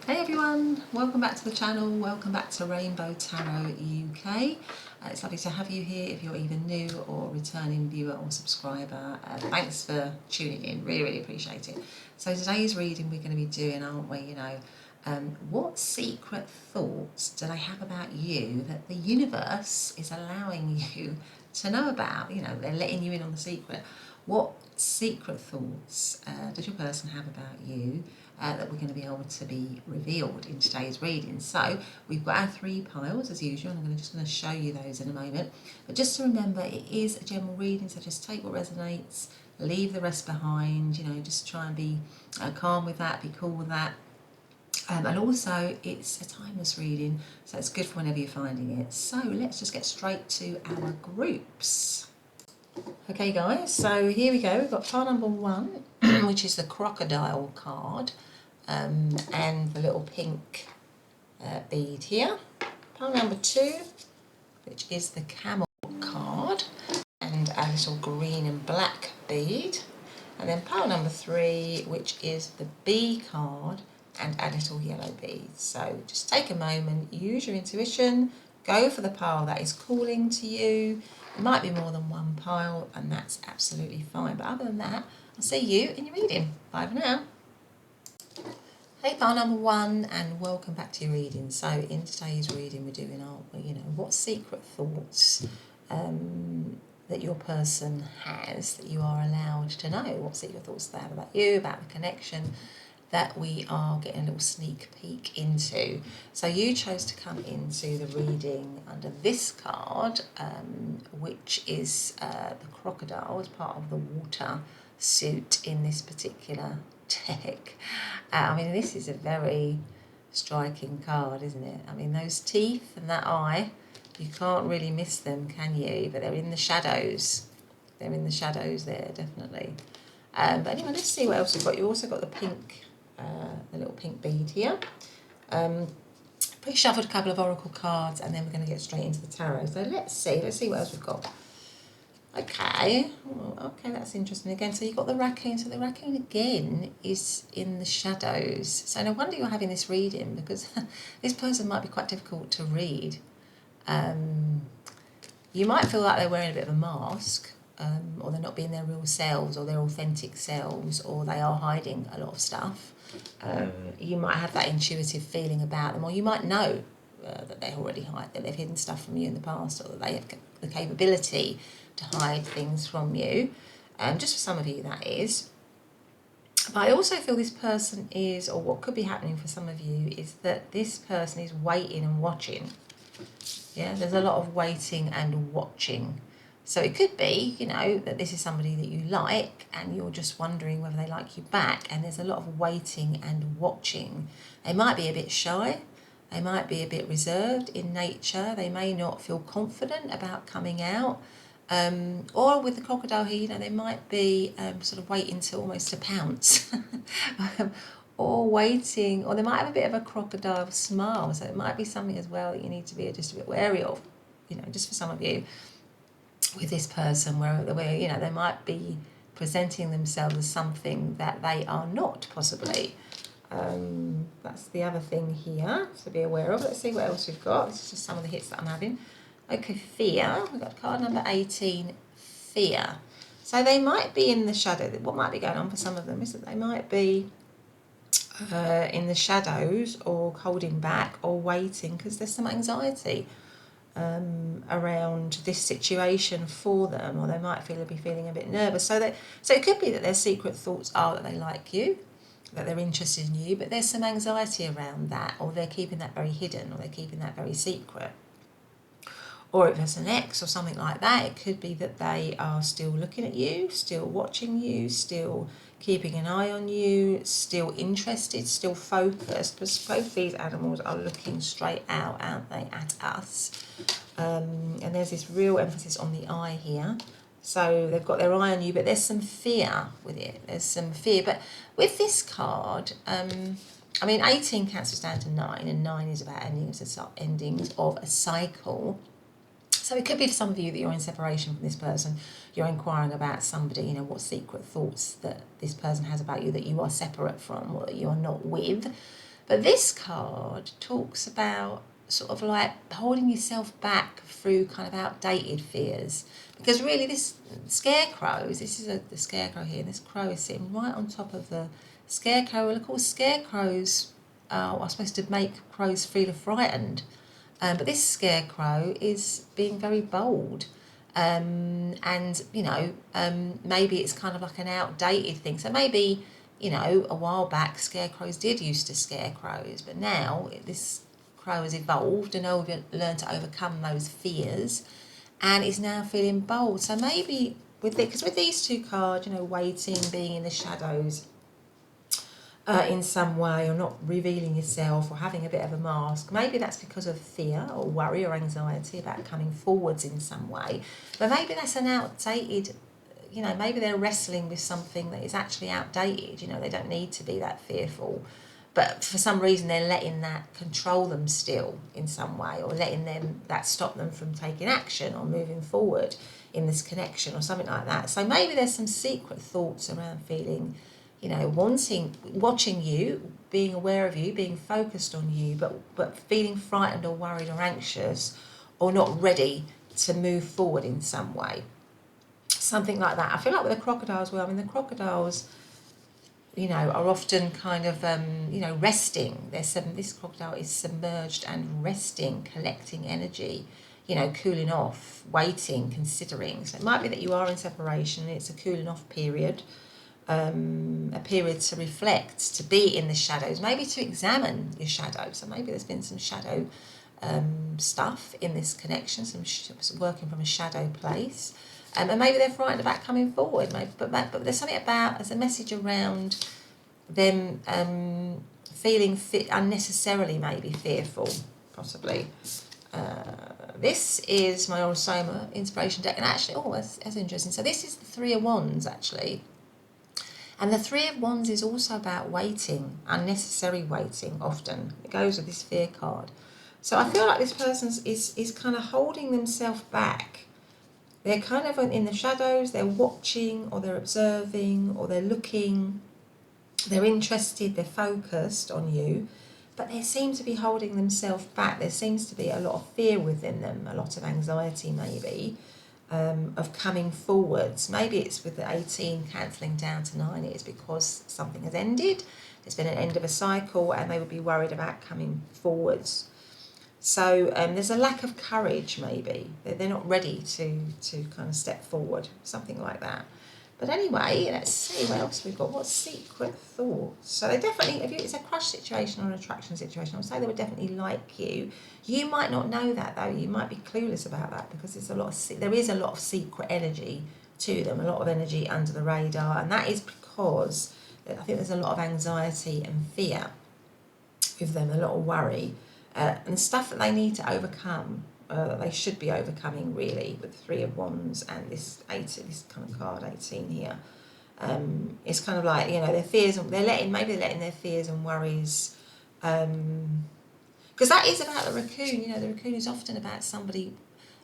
Hey everyone, welcome back to the channel, welcome back to Rainbow Tarot UK. It's lovely to have you here if you're either new or returning viewer or subscriber. Thanks for tuning in, really appreciate it. So today's reading we're going to be doing, aren't we, what secret thoughts do they have about you that the universe is allowing you to know about? They're letting you in on the secret. What secret thoughts does your person have about you that we're going to be able to be revealed in today's reading? So we've got our 3 piles as usual, and I'm just going to show you those in a moment. But just to remember, it is a general reading, so just take what resonates, leave the rest behind. Just try and be calm with that, be cool with that. And also it's a timeless reading, so it's good for whenever you're finding it. So let's just get straight to our groups. Okay guys, so here we go. We've got pile number 1, which is the Crocodile card, and the little pink bead here. Pile number 2, which is the Camel card, and a little green and black bead. And then pile number 3, which is the Bee card, and a little yellow bead. So just take a moment, use your intuition, go for the pile that is calling to you. It might be more than one pile, and that's absolutely fine. But other than that, I'll see you in your reading. Bye for now. Hey, pile number 1, and welcome back to your reading. So in today's reading, we're doing, what secret thoughts that your person has that you are allowed to know? What secret thoughts they have about you, about the connection that we are getting a little sneak peek into. So you chose to come into the reading under this card, which is the Crocodile as part of the water suit in this particular deck. This is a very striking card, isn't it? Those teeth and that eye, you can't really miss them, can you? But they're in the shadows. They're in the shadows there, definitely. But anyway, let's see what else we've got. You also got the pink, the little pink bead here. Pre-shuffled a couple of oracle cards, and then we're going to get straight into the tarot. So let's see what else we've got. Okay, that's interesting again. So you've got the raccoon. So the raccoon again is in the shadows. So no wonder you're having this reading, because this person might be quite difficult to read. You might feel like they're wearing a bit of a mask, or they're not being their real selves or their authentic selves, or they are hiding a lot of stuff. You might have that intuitive feeling about them, or you might know that they're already that they've hidden stuff from you in the past, or that they have the capability to hide things from you. Just for some of you, that is. But I also feel this person is, or what could be happening for some of you, is that this person is waiting and watching. Yeah, there's a lot of waiting and watching. So it could be, that this is somebody that you like, and you're just wondering whether they like you back, and there's a lot of waiting and watching. They might be a bit shy. They might be a bit reserved in nature. They may not feel confident about coming out. Or with the crocodile here, they might be sort of waiting to almost to pounce. Or waiting, or they might have a bit of a crocodile smile. So it might be something as well that you need to be just a bit wary of, just for some of you with this person, where they might be presenting themselves as something that they are not, possibly. That's the other thing here to be aware of. Let's see what else we've got. This is just some of the hits that I'm having. Okay, fear. We've got card number 18, fear. So they might be in the shadow. What might be going on for some of them is that they might be in the shadows, or holding back, or waiting, because there's some anxiety around this situation for them, or they might be feeling a bit nervous. So it could be that their secret thoughts are that they like you, that they're interested in you, but there's some anxiety around that, or they're keeping that very hidden, or they're keeping that very secret. Or if it's an ex or something like that, it could be that they are still looking at you, still watching you, still keeping an eye on you, still interested, still focused, because both these animals are looking straight out, aren't they, at us. And there's this real emphasis on the eye here. So they've got their eye on you, but there's some fear with it. There's some fear. But with this card, 18 cancels down to 9, and 9 is about endings of a cycle. So it could be for some of you that you're in separation from this person. You're inquiring about somebody, what secret thoughts that this person has about you that you are separate from, or that you are not with. But this card talks about sort of like holding yourself back through kind of outdated fears. Because really this scarecrows, this is the scarecrow here, and this crow is sitting right on top of the scarecrow. Well, of course, scarecrows are supposed to make crows feel frightened. But this scarecrow is being very bold. And, you know, maybe it's kind of like an outdated thing. So maybe, you know, a while back, scarecrows did used to scare crows, but now this crow has evolved and learned to overcome those fears and is now feeling bold. So maybe because with these two cards, you know, waiting, being in the shadows, in some way, or not revealing yourself, or having a bit of a mask. Maybe that's because of fear or worry or anxiety about coming forwards in some way. But maybe that's an outdated, you know, maybe they're wrestling with something that is actually outdated. You know, they don't need to be that fearful. But for some reason, they're letting that control them still in some way, or letting that stop them from taking action or moving forward in this connection or something like that. So maybe there's some secret thoughts around feeling, you know, watching you, being aware of you, being focused on you, but feeling frightened or worried or anxious or not ready to move forward in some way. Something like that. I feel like with the crocodiles, well, I mean, the crocodiles, you know, are often kind of, you know, resting. This crocodile is submerged and resting, collecting energy, you know, cooling off, waiting, considering. So it might be that you are in separation, it's a cooling off period. A period to reflect, to be in the shadows, maybe to examine your shadow. So maybe there's been some shadow stuff in this connection, some working from a shadow place, and maybe they're frightened about coming forward. Maybe, but there's something about, there's a message around them feeling unnecessarily maybe fearful, possibly. This is my old Soma inspiration deck, and actually, that's interesting. So this is the Three of Wands, actually. And the Three of Wands is also about waiting, unnecessary waiting often. It goes with this fear card. So I feel like this person is kind of holding themselves back. They're kind of in the shadows, they're watching, or they're observing, or they're looking, they're interested, they're focused on you, but they seem to be holding themselves back. There seems to be a lot of fear within them, a lot of anxiety maybe. Of coming forwards. Maybe it's with the 18 cancelling down to 9, it's because something has ended, there's been an end of a cycle, and they would be worried about coming forwards. So there's a lack of courage maybe, they're not ready to kind of step forward, something like that. But anyway, let's see what else we've got. What secret thoughts? So they definitely, if it's a crush situation or an attraction situation, I would say they would definitely like you. You might not know that though. You might be clueless about that, because there is a lot of secret energy to them, a lot of energy under the radar, and that is because I think there's a lot of anxiety and fear with them, a lot of worry, and stuff that they need to overcome. They should be overcoming really with Three of Wands and this kind of card 18 here. It's kind of like, you know, their fears, they're letting their fears and worries, because that is about the raccoon. You know, the raccoon is often about somebody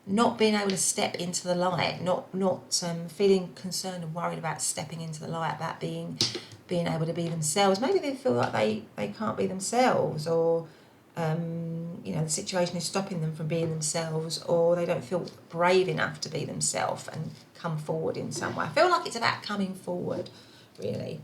not being able to step into the light, not feeling concerned and worried about stepping into the light, about being able to be themselves. Maybe they feel like they can't be themselves, or you know, the situation is stopping them from being themselves, or they don't feel brave enough to be themselves and come forward in some way. I feel like it's about coming forward, really.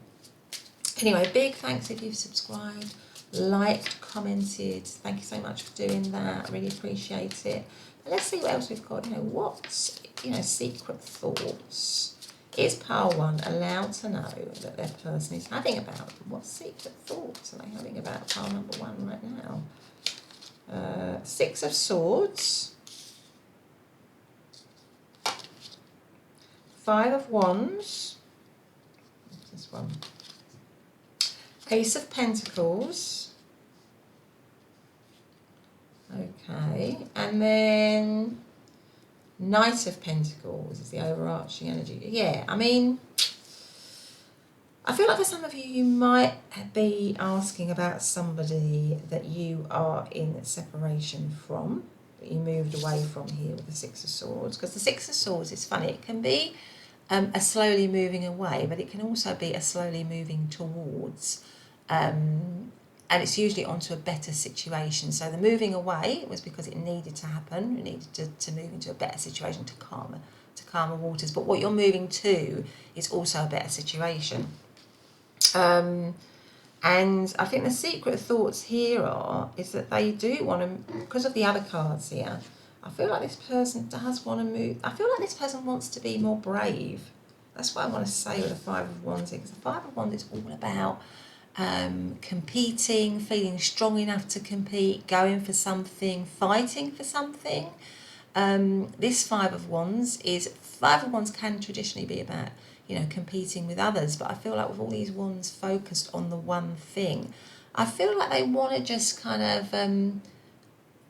Anyway, big thanks if you've subscribed, liked, commented. Thank you so much for doing that. I really appreciate it. But let's see what else we've got. You know, what's, you know, secret thoughts. Is pile 1 allowed to know that their person is having about them? What secret thoughts are they having about pile number 1 right now? 6 of Swords, 5 of Wands, what's this one? Ace of Pentacles, okay, and then Knight of Pentacles is the overarching energy. Yeah, I mean, I feel like for some of you, you might be asking about somebody that you are in separation from, that you moved away from here with the 6 of Swords. Because the 6 of Swords is funny. It can be a slowly moving away, but it can also be a slowly moving towards. and it's usually onto a better situation. So the moving away was because it needed to happen. It needed to move into a better situation to calmer waters. But what you're moving to is also a better situation. And I think the secret thoughts here is that they do want to, because of the other cards here, I feel like this person does want to move. I feel like this person wants to be more brave. That's what I want to say with the Five of Wands here, because the Five of Wands is all about competing, feeling strong enough to compete, going for something, fighting for something. This Five of Wands can traditionally be about, competing with others, but I feel like with all these wands focused on the one thing, I feel like they want to just kind of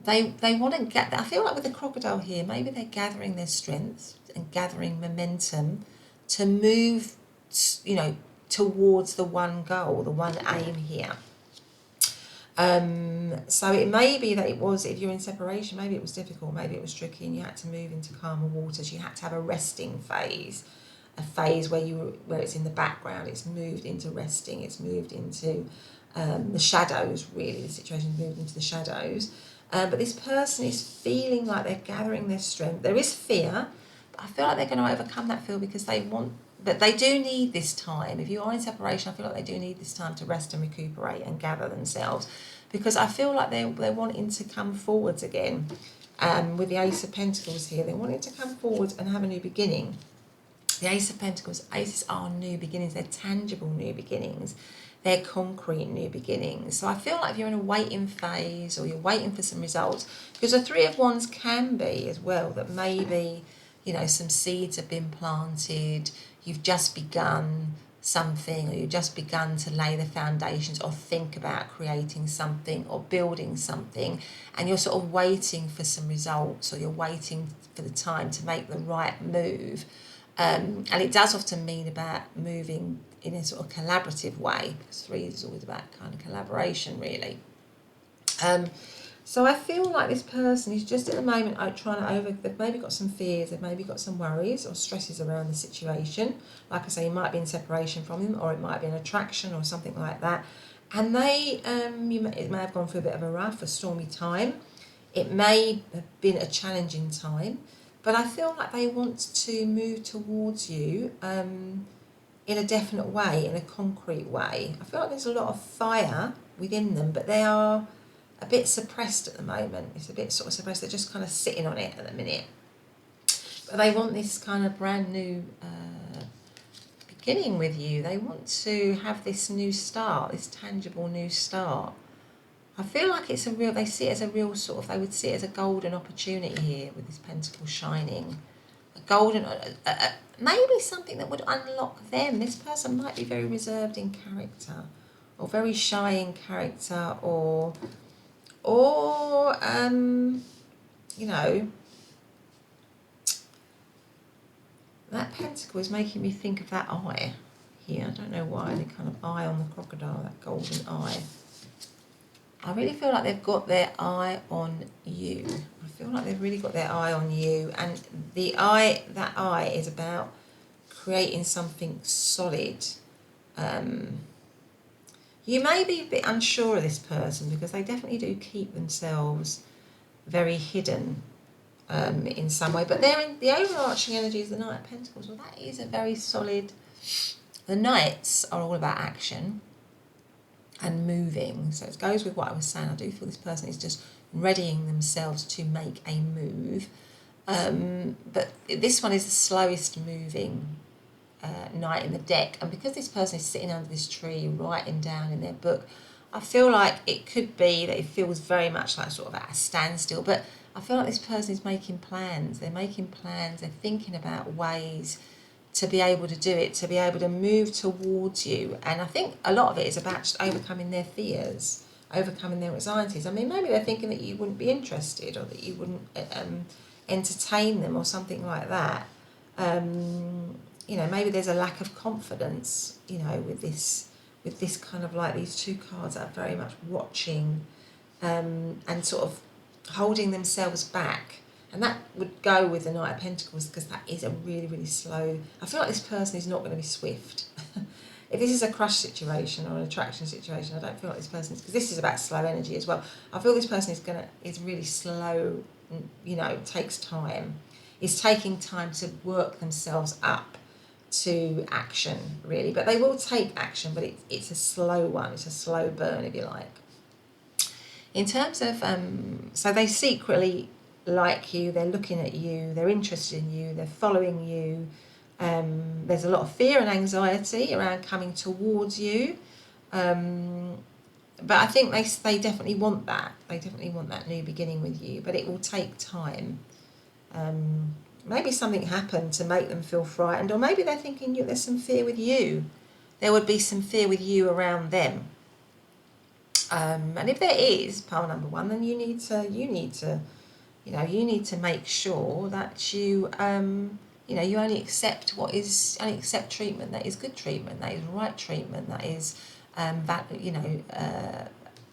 they want to get. I feel like with the crocodile here, maybe they're gathering their strength and gathering momentum to move, towards the one goal, the one aim here. So it may be that it was, if you're in separation, maybe it was difficult, maybe it was tricky, and you had to move into calmer waters. You had to have a resting phase, a phase where it's in the background. It's moved into resting. It's moved into the shadows. Really, the situation's moved into the shadows. But this person is feeling like they're gathering their strength. There is fear, but I feel like they're going to overcome that fear because but they do need this time. If you are in separation, I feel like they do need this time to rest and recuperate and gather themselves, because I feel like they're wanting to come forwards again. With the Ace of Pentacles here, they're wanting to come forwards and have a new beginning. The Ace of Pentacles, aces are new beginnings. They're tangible new beginnings. They're concrete new beginnings. So I feel like if you're in a waiting phase or you're waiting for some results, because the Three of Wands can be as well that maybe, some seeds have been planted, you've just begun something, or you've just begun to lay the foundations or think about creating something or building something, and you're sort of waiting for some results, or you're waiting for the time to make the right move. And it does often mean about moving in a sort of collaborative way, because three is always about kind of collaboration, really. So I feel like this person is just at the moment they've maybe got some fears, they've maybe got some worries or stresses around the situation. Like I say, you might be in separation from him, or it might be an attraction or something like that. And it may have gone through a bit of a rough, a stormy time. It may have been a challenging time, but I feel like they want to move towards you in a definite way, in a concrete way. I feel like there's a lot of fire within them, but they are a bit suppressed at the moment. It's a bit sort of suppressed. They're just kind of sitting on it at the minute. But they want this kind of brand new beginning with you. They want to have this new start, this tangible new start. I feel like they see it as a real sort of, they would see it as a golden opportunity here with this pentacle shining. A golden, maybe something that would unlock them. This person might be very reserved in character, or very shy in character, or that pentacle is making me think of that eye here. I don't know why, the kind of eye on the crocodile, that golden eye. I really feel like they've got their eye on you. I feel like they've really got their eye on you, and that eye is about creating something solid. You may be a bit unsure of this person, because they definitely do keep themselves very hidden in some way, but they're in the overarching energy is the Knight of Pentacles. Well, that is a very solid. The Knights are all about action and moving, so it goes with what I was saying. I do feel this person is just readying themselves to make a move, but this one is the slowest moving Knight in the deck, and because this person is sitting under this tree writing down in their book, I feel like it could be that it feels very much like sort of at a standstill, but I feel like this person is making plans. They're making plans, they're thinking about ways to be able to do it, to be able to move towards you. And I think a lot of it is about just overcoming their fears, overcoming their anxieties. I mean, maybe they're thinking that you wouldn't be interested, or that you wouldn't entertain them, or something like that. Maybe there's a lack of confidence, with this kind of like these two cards that are very much watching and sort of holding themselves back. And that would go with the Knight of Pentacles, because that is a really, really slow. I feel like this person is not going to be swift. if this is a crush situation or an attraction situation, I don't feel like this person is, because this is about slow energy as well. I feel this person is really slow, you know, takes time, is taking time to work themselves up to action, really. But they will take action, but it's a slow one. It's a slow burn, if you like. In terms of, so they secretly like you, they're looking at you, they're interested in you, they're following you. There's a lot of fear and anxiety around coming towards you. But I think they definitely want that. They definitely want that new beginning with you, but it will take time. Maybe something happened to make them feel frightened, or maybe they're thinking there's some fear with you. There would be some fear with you around them. And if there is, pile number one, then you need to make sure that you only accept treatment that is good treatment, that is right treatment, that is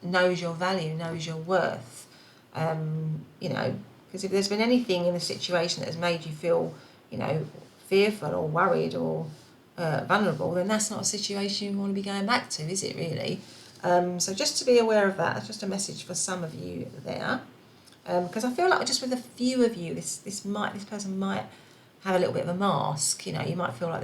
knows your value, knows your worth. Because if there's been anything in the situation that has made you feel, fearful or worried or vulnerable, then that's not a situation you want to be going back to, is it really? So just to be aware of that, that's just a message for some of you there. Because I feel like just with a few of you, this person might have a little bit of a mask. You might feel like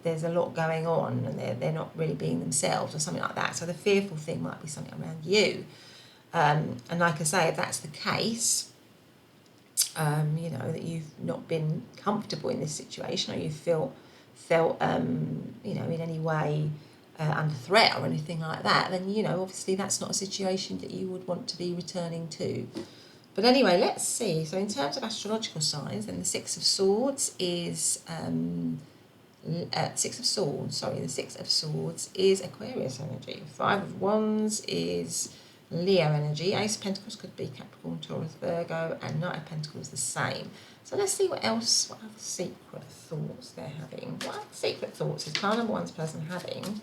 there's a lot going on and they're not really being themselves or something like that. So the fearful thing might be something around you. And like I say, if that's the case, that you've not been comfortable in this situation, or you felt in any way under threat or anything like that, then obviously that's not a situation that you would want to be returning to. But anyway, let's see. So in terms of astrological signs, then the Six of Swords is the Six of Swords is Aquarius energy. Five of Wands is Leo energy. Ace of Pentacles could be Capricorn, Taurus, Virgo, and Knight of Pentacles the same. So let's see what other secret thoughts they're having. What other secret thoughts is pile number one's person having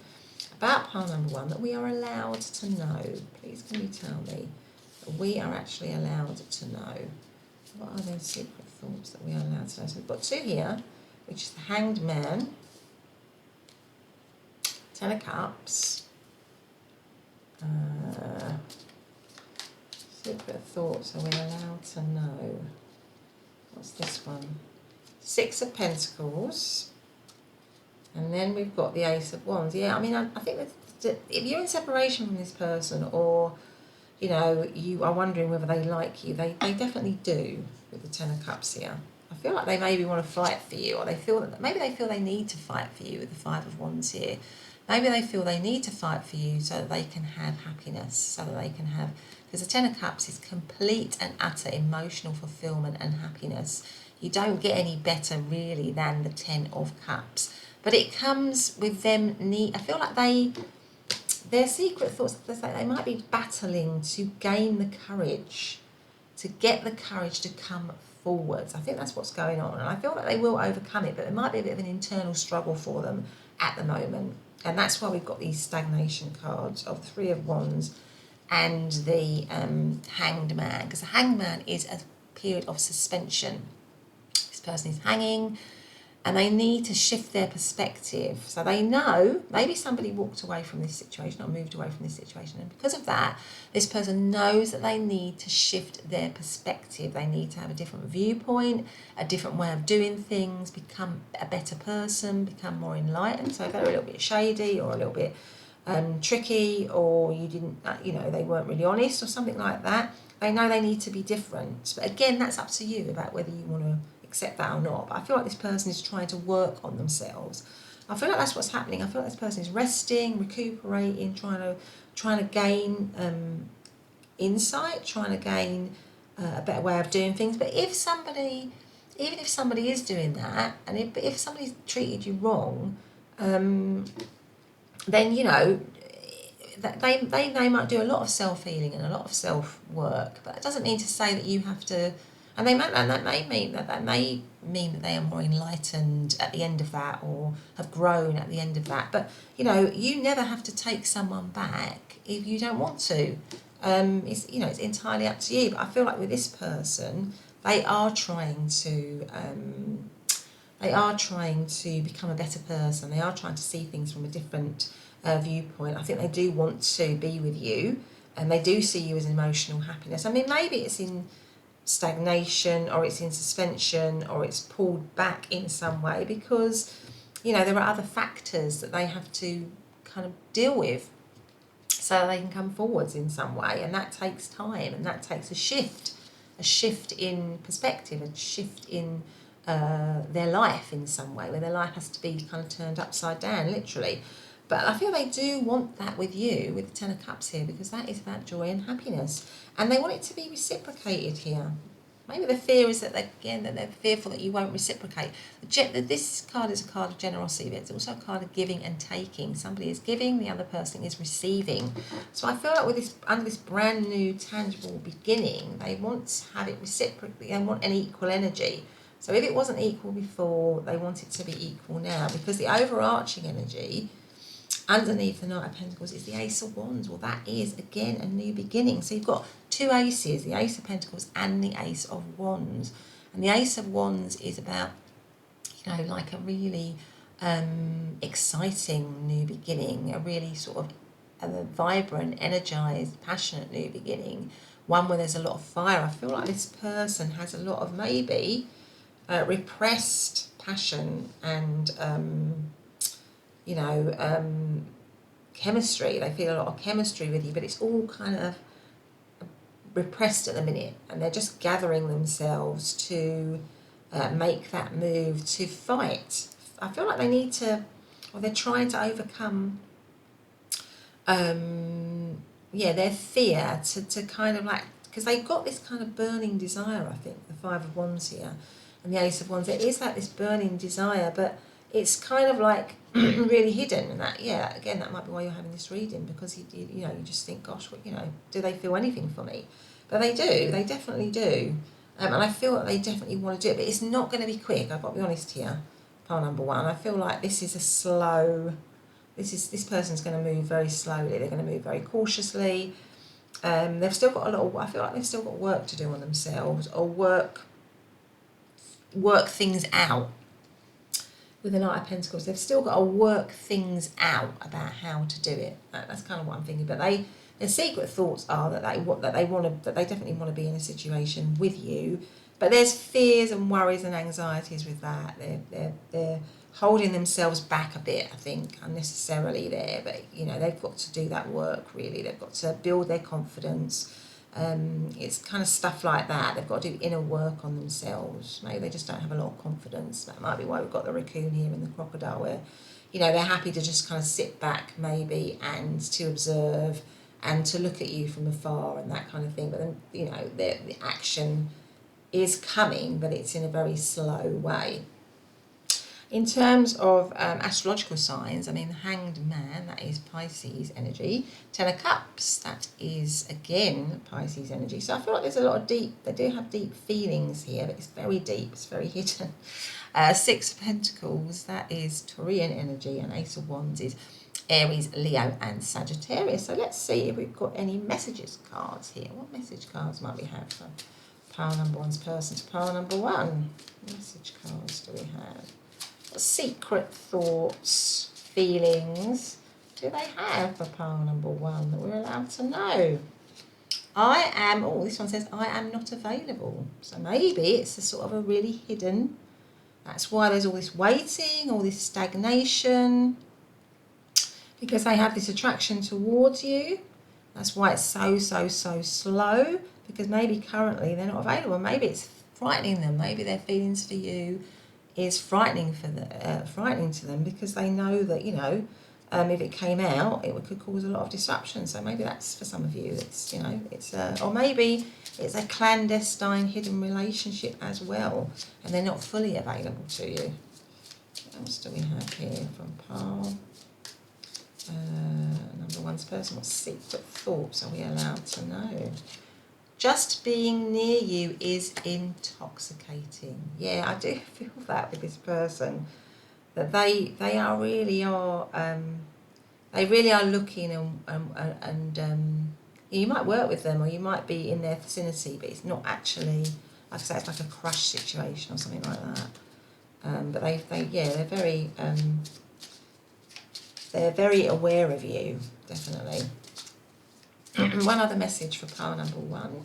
about pile number one that we are allowed to know? Please can you tell me that we are actually allowed to know? What are those secret thoughts that we are allowed to know? So we've got two here, which is the Hanged Man, Ten of Cups. Secret thoughts are we allowed to know? What's this one? Six of Pentacles. And then we've got the Ace of Wands. Yeah, I mean, I think that if you're in separation from this person, or, you are wondering whether they like you, they definitely do with the Ten of Cups here. I feel like they maybe want to fight for you, or maybe they feel they need to fight for you with the Five of Wands here. Maybe they feel they need to fight for you so that they can have happiness, so that they can have... Because the Ten of Cups is complete and utter emotional fulfillment and happiness. You don't get any better, really, than the Ten of Cups. But it comes with them I feel like their secret thoughts, they might be battling to gain the courage, to get the courage to come forwards. I think that's what's going on. And I feel like they will overcome it, but there might be a bit of an internal struggle for them at the moment. And that's why we've got these stagnation cards of Three of Wands and the Hanged Man. Because the Hanged Man is a period of suspension. This person is hanging, and they need to shift their perspective. So they know maybe somebody walked away from this situation or moved away from this situation. And because of that, this person knows that they need to shift their perspective. They need to have a different viewpoint, a different way of doing things, become a better person, become more enlightened. So if they're a little bit shady or a little bit tricky, or you didn't, they weren't really honest or something like that, they know they need to be different. But again, that's up to you about whether you want to accept that or not. But I feel like this person is trying to work on themselves. I feel like that's what's happening. I feel like this person is resting, recuperating, trying to gain insight, trying to gain a better way of doing things. But even if somebody is doing that, and if somebody's treated you wrong, then they might do a lot of self-healing and a lot of self-work. But it doesn't mean to say that you have to. And that may mean that they are more enlightened at the end of that, or have grown at the end of that. But you never have to take someone back if you don't want to. It's entirely up to you. But I feel like with this person, they are trying to they are trying to become a better person. They are trying to see things from a different viewpoint. I think they do want to be with you, and they do see you as emotional happiness. I mean, maybe it's in stagnation, or it's in suspension, or it's pulled back in some way because, you know, there are other factors that they have to kind of deal with so they can come forwards in some way, and that takes time, and that takes a shift in perspective, a shift in their life in some way, where their life has to be kind of turned upside down, literally. But I feel they do want that with you, with the Ten of Cups here, because that is about joy and happiness, and they want it to be reciprocated here. Maybe the fear is that they're fearful that you won't reciprocate. This card is a card of generosity, but it's also a card of giving and taking. Somebody is giving, the other person is receiving. So I feel like with this, under this brand new tangible beginning, they want to have it reciprocally. They want an equal energy. So if it wasn't equal before, they want it to be equal now, because the overarching energy underneath the Knight of Pentacles is the Ace of Wands. Well, that is, again, a new beginning. So you've got two aces, the Ace of Pentacles and the Ace of Wands. And the Ace of Wands is about, you know, like a really exciting new beginning, a really sort of a vibrant, energized, passionate new beginning, one where there's a lot of fire. I feel like this person has a lot of maybe repressed passion and chemistry. They feel a lot of chemistry with you, but it's all kind of repressed at the minute, and they're just gathering themselves to make that move to fight. I feel like they need to, or they're trying to overcome their fear to kind of like, because they've got this kind of burning desire, I think, the Five of Wands here and the Ace of Wands. There is like this burning desire, but it's kind of like really hidden, and that, yeah, again, that might be why you're having this reading, because you just think, gosh, what, do they feel anything for me? But they do, they definitely do, and I feel that they definitely want to do it, but it's not going to be quick. I've got to be honest here, pile number one. I feel like this is this person's going to move very slowly. They're going to move very cautiously. They've still got I feel like they've still got work to do on themselves, or work things out. With the Knight of Pentacles, they've still got to work things out about how to do it. That's kind of what I'm thinking. But their secret thoughts are that they definitely want to be in a situation with you. But there's fears and worries and anxieties with that. They're holding themselves back a bit, I think, unnecessarily there. But they've got to do that work really. They've got to build their confidence. It's kind of stuff like that. They've got to do inner work on themselves. Maybe they just don't have a lot of confidence. That might be why we've got the raccoon here and the crocodile, where they're happy to just kind of sit back maybe and to observe and to look at you from afar and that kind of thing. But then the action is coming, but it's in a very slow way. In terms of astrological signs, I mean, the Hanged Man, that is Pisces energy. Ten of Cups, that is, again, Pisces energy. So I feel like there's a lot of they do have deep feelings here, but it's very deep, it's very hidden. Six of Pentacles, that is Taurian energy, and Ace of Wands is Aries, Leo, and Sagittarius. So let's see if we've got any messages cards here. What message cards might we have for pile number one's person to pile number one? What message cards do we have? Secret thoughts, feelings do they have for pile number one that we're allowed to know? This one says, I am not available. So maybe it's a sort of a really hidden, that's why there's all this waiting, all this stagnation, because they have this attraction towards you. That's why it's so slow, because maybe currently they're not available. Maybe it's frightening them. Maybe their feelings for you is frightening to them, because they know that if it came out, it could cause a lot of disruption. So maybe that's for some of you. It's or maybe it's a clandestine, hidden relationship as well, and they're not fully available to you. What else do we have here from pile number one's person? What secret thoughts are we allowed to know? Just being near you is intoxicating. Yeah, I do feel that with this person, that they really are looking and you might work with them, or you might be in their vicinity, but it's not actually, like I say, it's like a crush situation or something like that. But they're very aware of you, definitely. One other message for pile number 1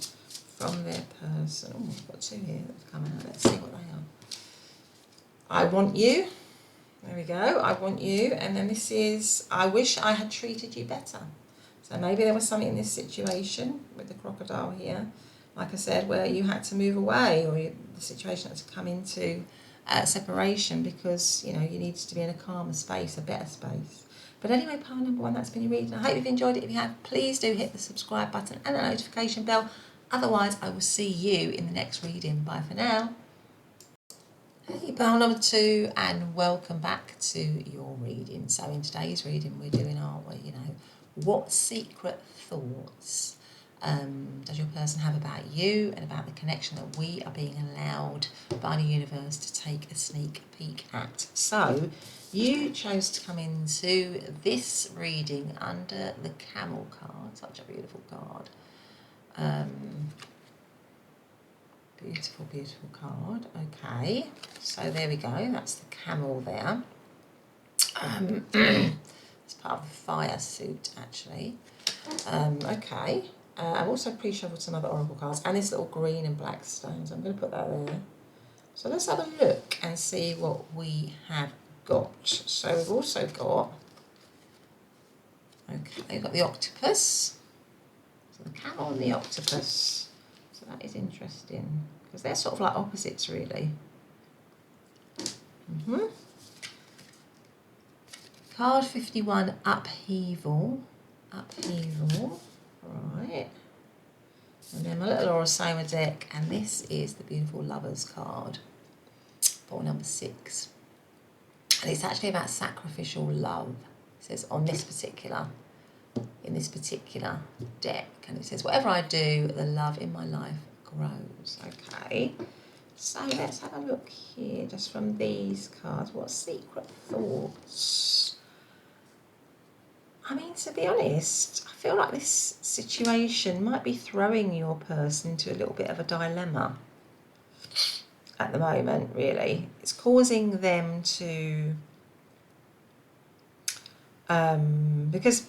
from their person. Oh, I've got 2 here that have come out. Let's see what they are. I want you. There we go. I want you. And then this is, I wish I had treated you better. So maybe there was something in this situation with the crocodile here, like I said, where you had to move away, or the situation had to come into separation because, you know, you needed to be in a calmer space, a better space. But anyway, pile number 1, that's been your reading. I hope you've enjoyed it. If you have, please do hit the subscribe button and the notification bell. Otherwise, I will see you in the next reading. Bye for now. Hey, pile number 2, and welcome back to your reading. So in today's reading, we're doing our, you know, what secret thoughts does your person have about you and about the connection that we are being allowed by the universe to take a sneak peek at? So you chose to come into this reading under the Camel card. Such a beautiful card. Beautiful, beautiful card. Okay, so there we go. That's the camel there. It's part of the fire suit, actually. Okay. I've also pre-shuffled some other oracle cards and this little green and black stones. I'm going to put that there. So let's have a look and see what we have got. So we've also got, okay, we've got the octopus. So the camel and the octopus. So that is interesting because they're sort of like opposites, really. Card 51, upheaval. Upheaval. Right. And then my little Orosoma deck, and this is the beautiful Lovers card, bottle number 6. And it's actually about sacrificial love. It says in this particular deck, and it says, whatever I do, the love in my life grows. Okay, so let's have a look here, just from these cards. What secret thoughts? I mean, to be honest, I feel like this situation might be throwing your person into a little bit of a dilemma at the moment, really. It's causing them to, because,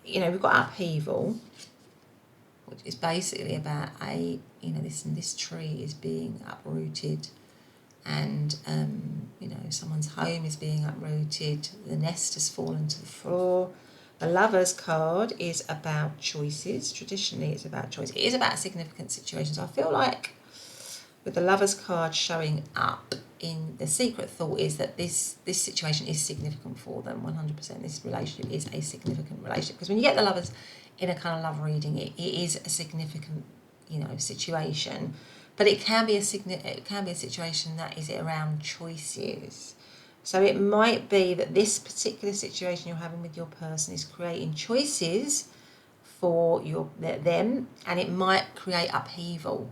you know, we've got upheaval, which is basically about this tree is being uprooted, and you know, someone's home is being uprooted, the nest has fallen to the floor. The Lovers card is about choices. Traditionally, it's about choice. It is about a significant situation. So I feel like with the Lovers card showing up, in the secret thought is that this situation is significant for them. 100%. This relationship is a significant relationship, because when you get the Lovers in a kind of love reading, it is a significant, you know, situation. But it can be a situation that is around choices. So it might be that this particular situation you're having with your person is creating choices for them, and it might create upheaval.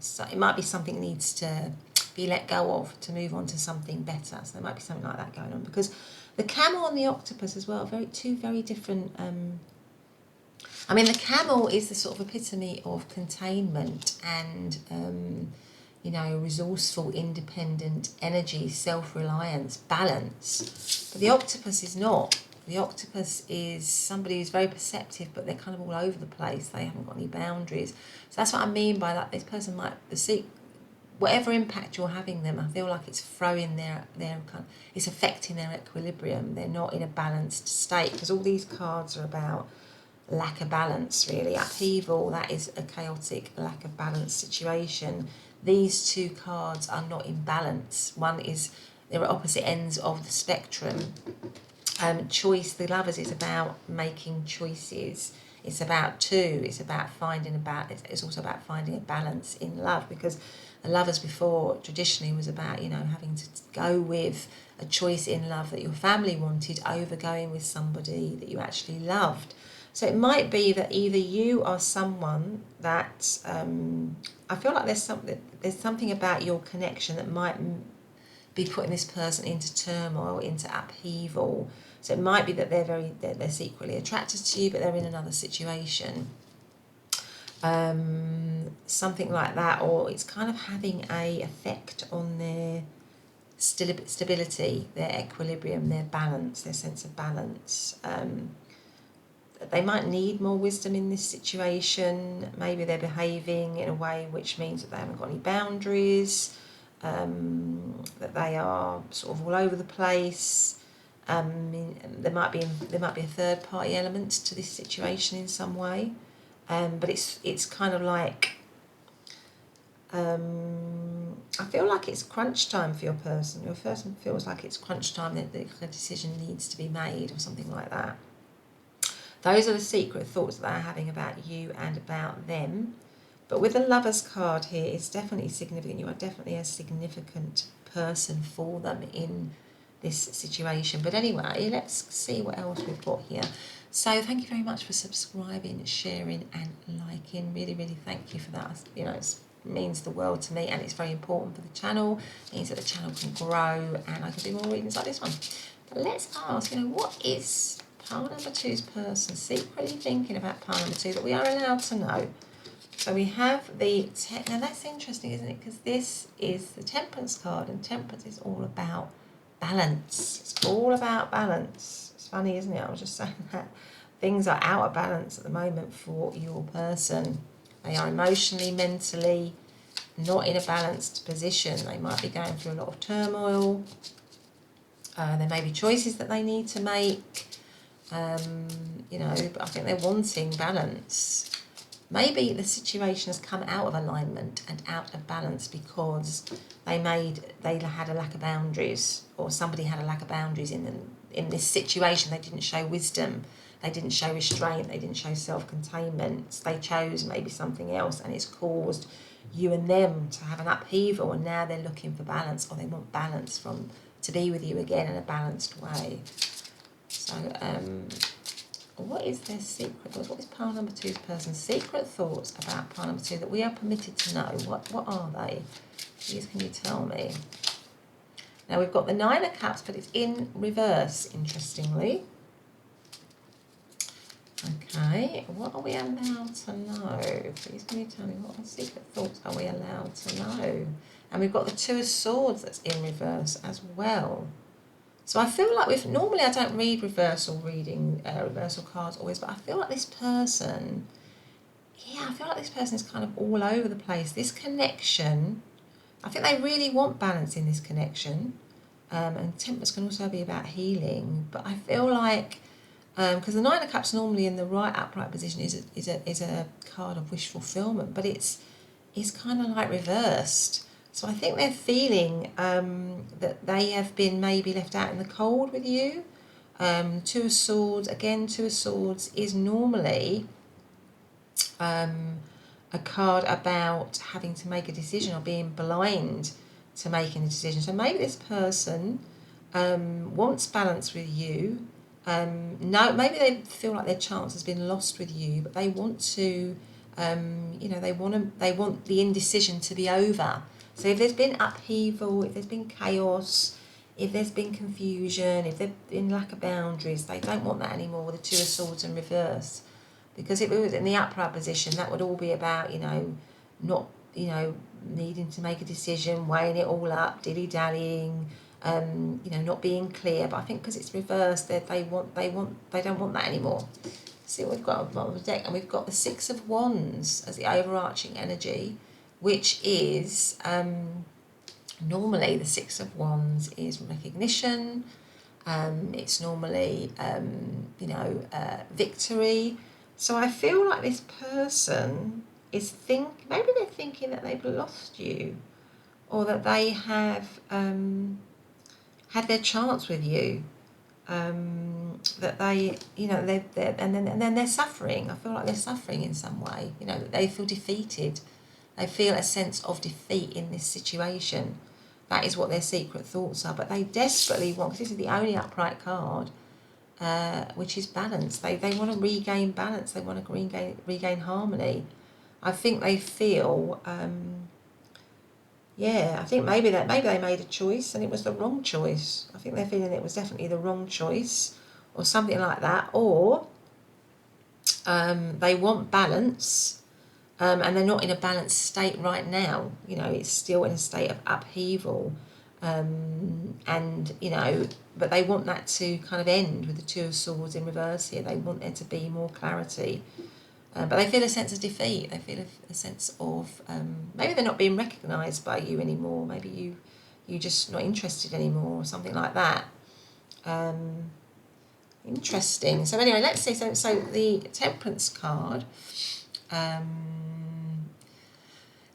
So it might be something that needs to be let go of to move on to something better. So there might be something like that going on, because the camel and the octopus as well, two very different. I mean, the camel is the sort of epitome of containment and you know, resourceful, independent energy, self-reliance, balance. But the octopus is not. The octopus is somebody who's very perceptive, but they're kind of all over the place. They haven't got any boundaries. So that's what I mean by that. This person might see whatever impact you're having them. I feel like it's throwing it's affecting their equilibrium. They're not in a balanced state, because all these cards are about lack of balance, really. Upheaval, that is a chaotic, lack of balance situation. These two cards are not in balance. One is, they're at opposite ends of the spectrum. Choice, the Lovers is about making choices. It's about it's about finding it's also about finding a balance in love, because the Lovers before traditionally was about, you know, having to go with a choice in love that your family wanted over going with somebody that you actually loved. So it might be that either you are someone that, I feel like there's something about your connection that might be putting this person into turmoil, into upheaval. So it might be that they're secretly attracted to you, but they're in another situation. something like that, or it's kind of having a effect on their stability, their equilibrium, their balance, their sense of balance. They might need more wisdom in this situation. Maybe they're behaving in a way which means that they haven't got any boundaries, that they are sort of all over the place. There might be a third party element to this situation in some way, but it's kind of like, I feel like it's crunch time for your person. Your person feels like it's crunch time, that the decision needs to be made or something like that. Those are the secret thoughts that they're having about you and about them. But with the Lovers card here, it's definitely significant. You are definitely a significant person for them in this situation. But anyway, let's see what else we've got here. So thank you very much for subscribing, sharing and liking. Really, really thank you for that. You know, it means the world to me, and it's very important for the channel. It means that the channel can grow and I can do more readings like this one. But let's ask, what is pile number two's person secretly thinking about pile number two that we are allowed to know? So we have now that's interesting, isn't it? Because this is the Temperance card, and Temperance is all about balance. It's all about balance. It's funny, isn't it? I was just saying that things are out of balance at the moment for your person. They are emotionally, mentally not in a balanced position. They might be going through a lot of turmoil. There may be choices that they need to make. But I think they're wanting balance. Maybe the situation has come out of alignment and out of balance because they had a lack of boundaries, or somebody had a lack of boundaries in this situation. They didn't show wisdom, they didn't show restraint, they didn't show self-containment. They chose maybe something else, and it's caused you and them to have an upheaval, and now they're looking for balance, or they want balance to be with you again in a balanced way. So, what is their secret? What is pile number two's person's secret thoughts about pile number two that we are permitted to know? What are they? Please, can you tell me? Now, we've got the Nine of Cups, but it's in reverse, interestingly. Okay, what are we allowed to know? Please, can you tell me what secret thoughts are we allowed to know? And we've got the Two of Swords that's in reverse as well. So I feel like normally I don't read reversal cards always, but I feel like this person, is kind of all over the place. This connection, I think they really want balance in this connection. And Temperance can also be about healing, but I feel like, because the Nine of Cups normally in the right upright position is a card of wish fulfillment, but it's kind of like reversed. So I think they're feeling that they have been maybe left out in the cold with you. Two of Swords, again, Two of Swords is normally a card about having to make a decision or being blind to making a decision. So maybe this person wants balance with you. Maybe they feel like their chance has been lost with you, but they want to, they want the indecision to be over. So if there's been upheaval, if there's been chaos, if there's been confusion, if there's been lack of boundaries, they don't want that anymore with the Two of Swords in reverse. Because if it was in the upright position, that would all be about, not, needing to make a decision, weighing it all up, dilly-dallying, not being clear. But I think because it's reversed, they don't want that anymore. See what we've got on the bottom of the deck, and we've got the Six of Wands as the overarching energy, which is normally the Six of Wands is recognition. It's normally victory. So I feel like this person is maybe they're thinking that they've lost you, or that they have had their chance with you. That they, and then they're suffering. I feel like they're suffering in some way. That they feel defeated. They feel a sense of defeat in this situation. That is what their secret thoughts are. But they desperately want, because this is the only upright card, which is balance. They want to regain balance. They want to regain harmony. I think they feel, I think maybe they made a choice and it was the wrong choice. I think they're feeling it was definitely the wrong choice, or something like that. Or they want balance. and they're not in a balanced state right now. You know, it's still in a state of upheaval, and you know, but they want that to kind of end with the Two of Swords in reverse here. They want there to be more clarity, but they feel a sense of defeat. They feel a sense of maybe they're not being recognised by you anymore. Maybe you're just not interested anymore, or something like that. Interesting. So anyway, let's see. So the Temperance card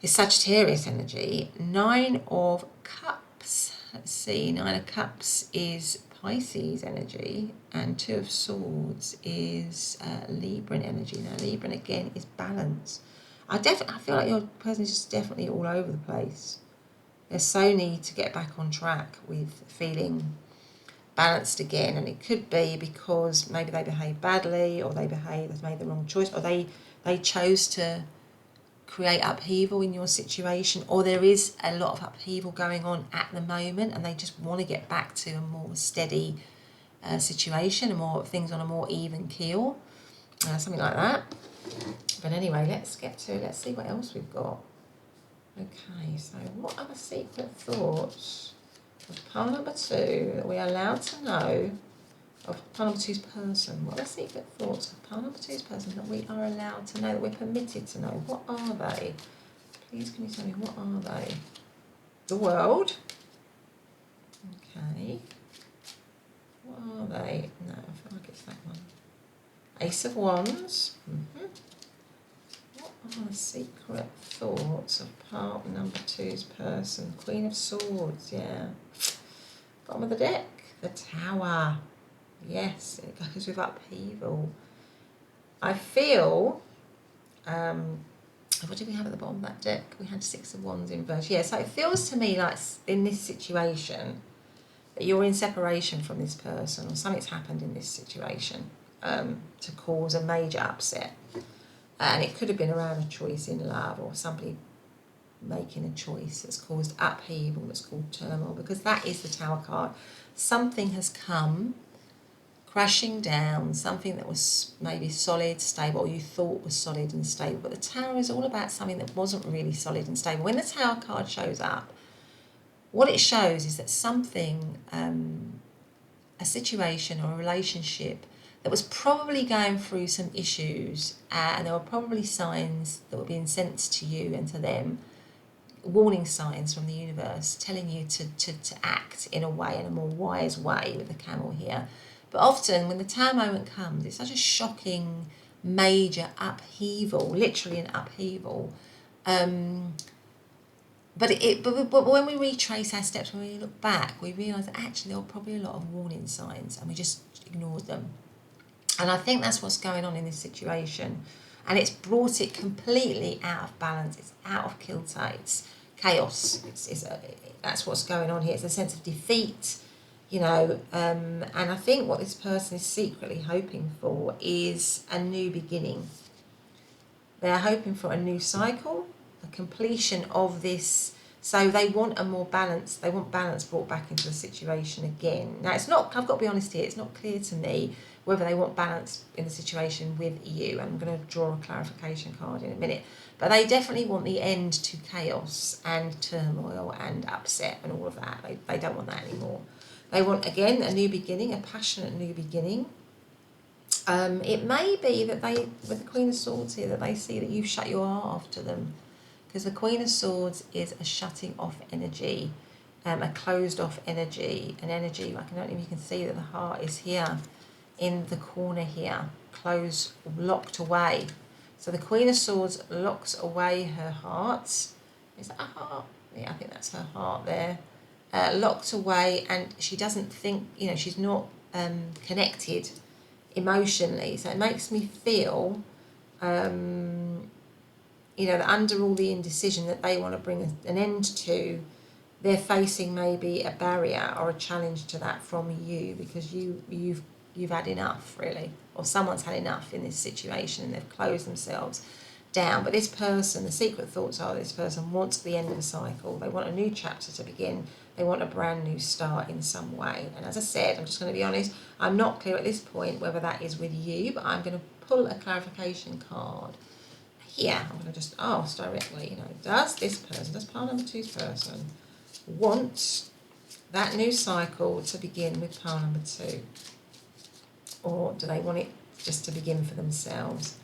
is Sagittarius energy. 9 of Cups. Let's see. 9 of Cups is Pisces energy, and 2 of Swords is Libran energy. Now Libran again is balance. I feel like your person is just definitely all over the place. They so need to get back on track with feeling balanced again, and it could be because maybe they behave badly, or they've made the wrong choice, or they chose to create upheaval in your situation, or there is a lot of upheaval going on at the moment and they just want to get back to a more steady situation, and more things on a more even keel, something like that. But anyway, let's see what else we've got. Okay, so what are the secret thoughts of pile number 2 that we're allowed to know of pile number 2's person? What are the secret thoughts of pile number 2's person that we are allowed to know, that we're permitted to know? What are they? Please, can you tell me, what are they? The World. Okay. What are they? No, I feel like it's that one. Ace of Wands. What are the secret thoughts of part number 2's person? Queen of Swords, yeah. Bottom of the deck, the Tower. Yes, it goes with upheaval. I feel, what did we have at the bottom of that deck? We had 6 of Wands in reverse. Yeah, so it feels to me like in this situation that you're in separation from this person, or something's happened in this situation to cause a major upset. And it could have been around a choice in love, or somebody making a choice that's caused upheaval, that's called turmoil, because that is the Tower card. Something has come crashing down, something that was maybe solid, stable, or you thought was solid and stable. But the Tower is all about something that wasn't really solid and stable. When the Tower card shows up, what it shows is that something, a situation or a relationship that was probably going through some issues, and there were probably signs that were being sent to you and to them, warning signs from the universe telling you to act in a way, in a more wise way, with the Camel here. But often when the Tower moment comes, it's such a shocking, major upheaval, literally an upheaval. But when we retrace our steps, when we look back, we realise that actually there were probably a lot of warning signs and we just ignored them. And I think that's what's going on in this situation. And it's brought it completely out of balance. It's out of kilter. It's chaos. That's what's going on here. It's a sense of defeat, you know. And I think what this person is secretly hoping for is a new beginning. They're hoping for a new cycle, a completion of this. So they want a more balance. They want balance brought back into the situation again. Now, it's not, I've got to be honest here, it's not clear to me whether they want balance in the situation with you. I'm going to draw a clarification card in a minute. But they definitely want the end to chaos and turmoil and upset and all of that. They don't want that anymore. They want, again, a new beginning, a passionate new beginning. It may be that they, with the Queen of Swords here, that they see that you've shut your heart off to them. Because the Queen of Swords is a shutting off energy, a closed off energy, an energy, like I don't know if you can see that the heart is here in the corner here, closed, locked away. So the Queen of Swords locks away her heart. Is that a heart? Yeah, I think that's her heart there. Locked away, and she doesn't think, you know, she's not connected emotionally. So it makes me feel, you know, that under all the indecision that they want to bring an end to, they're facing maybe a barrier or a challenge to that from you, because you've had enough, really, or someone's had enough in this situation and they've closed themselves down. But this person, the secret thoughts are this person wants the end of a cycle. They want a new chapter to begin. They want a brand new start in some way. And as I said, I'm just going to be honest, I'm not clear at this point whether that is with you, but I'm going to pull a clarification card here, I'm going to just ask directly, you know, does this person, does pile number two's person want that new cycle to begin with pile number two? Or do they want it just to begin for themselves?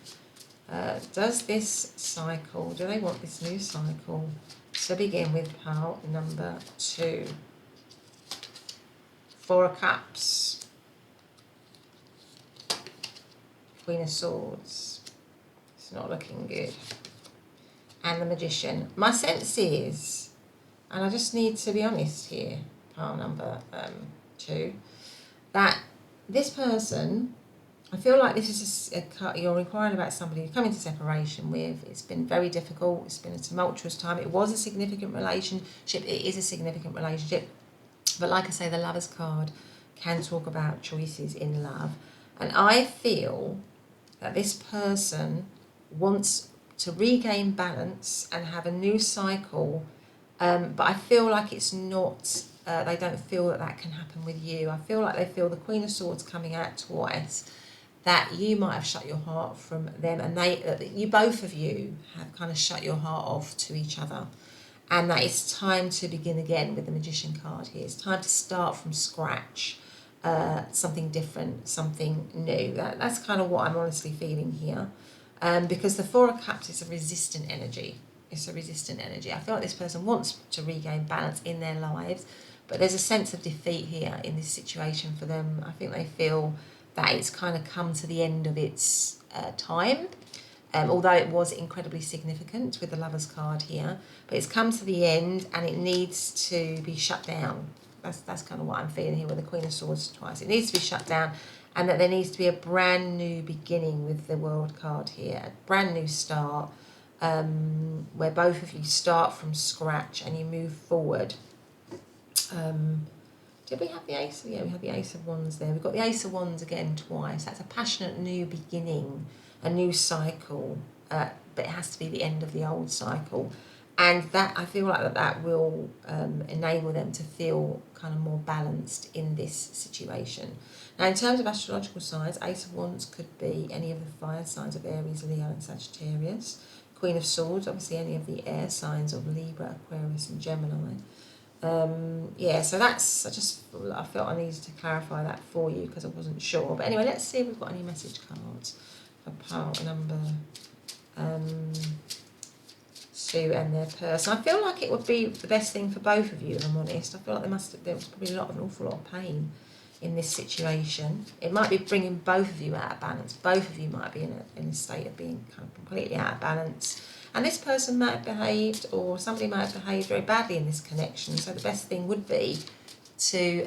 Does this cycle, do they want this new cycle to begin with pile number two? Four of Cups, Queen of Swords, it's not looking good, and the Magician. My sense is, and I just need to be honest here, pile number two, that this person, I feel like this is you're inquiring about somebody you've come into separation with. It's been very difficult. It's been a tumultuous time. It was a significant relationship. It is a significant relationship. But like I say, the Lovers card can talk about choices in love. And I feel that this person wants to regain balance and have a new cycle. But I feel like it's not, they don't feel that that can happen with you. I feel like they feel the Queen of Swords coming out twice, that you might have shut your heart from them, and you both of you have kind of shut your heart off to each other, and that it's time to begin again with the Magician card here. It's time to start from scratch, something different, something new. That's kind of what I'm honestly feeling here, because the Four of Cups is a resistant energy. It's a resistant energy. I feel like this person wants to regain balance in their lives, but there's a sense of defeat here in this situation for them. I think they feel that it's kind of come to the end of its time, although it was incredibly significant with the Lovers card here, but it's come to the end and it needs to be shut down. That's kind of what I'm feeling here with the Queen of Swords twice. It needs to be shut down, and that there needs to be a brand new beginning with the World card here, a brand new start, where both of you start from scratch and you move forward. Did we have the Ace? Yeah, we had the Ace of Wands there. We've got the Ace of Wands again twice. That's a passionate new beginning, a new cycle, but it has to be the end of the old cycle. And that, I feel like that will enable them to feel kind of more balanced in this situation. Now, in terms of astrological signs, Ace of Wands could be any of the fire signs of Aries, Leo and Sagittarius. Queen of Swords, obviously any of the air signs of Libra, Aquarius and Gemini. Yeah, so that's, I felt I needed to clarify that for you because I wasn't sure. But anyway, let's see if we've got any message cards for pile number two and their person. I feel like it would be the best thing for both of you, if I'm honest. I feel like there was probably an awful lot of pain in this situation. It might be bringing both of you out of balance. Both of you might be in a state of being kind of completely out of balance. And this person might have behaved, or somebody might have behaved very badly in this connection. So the best thing would be to,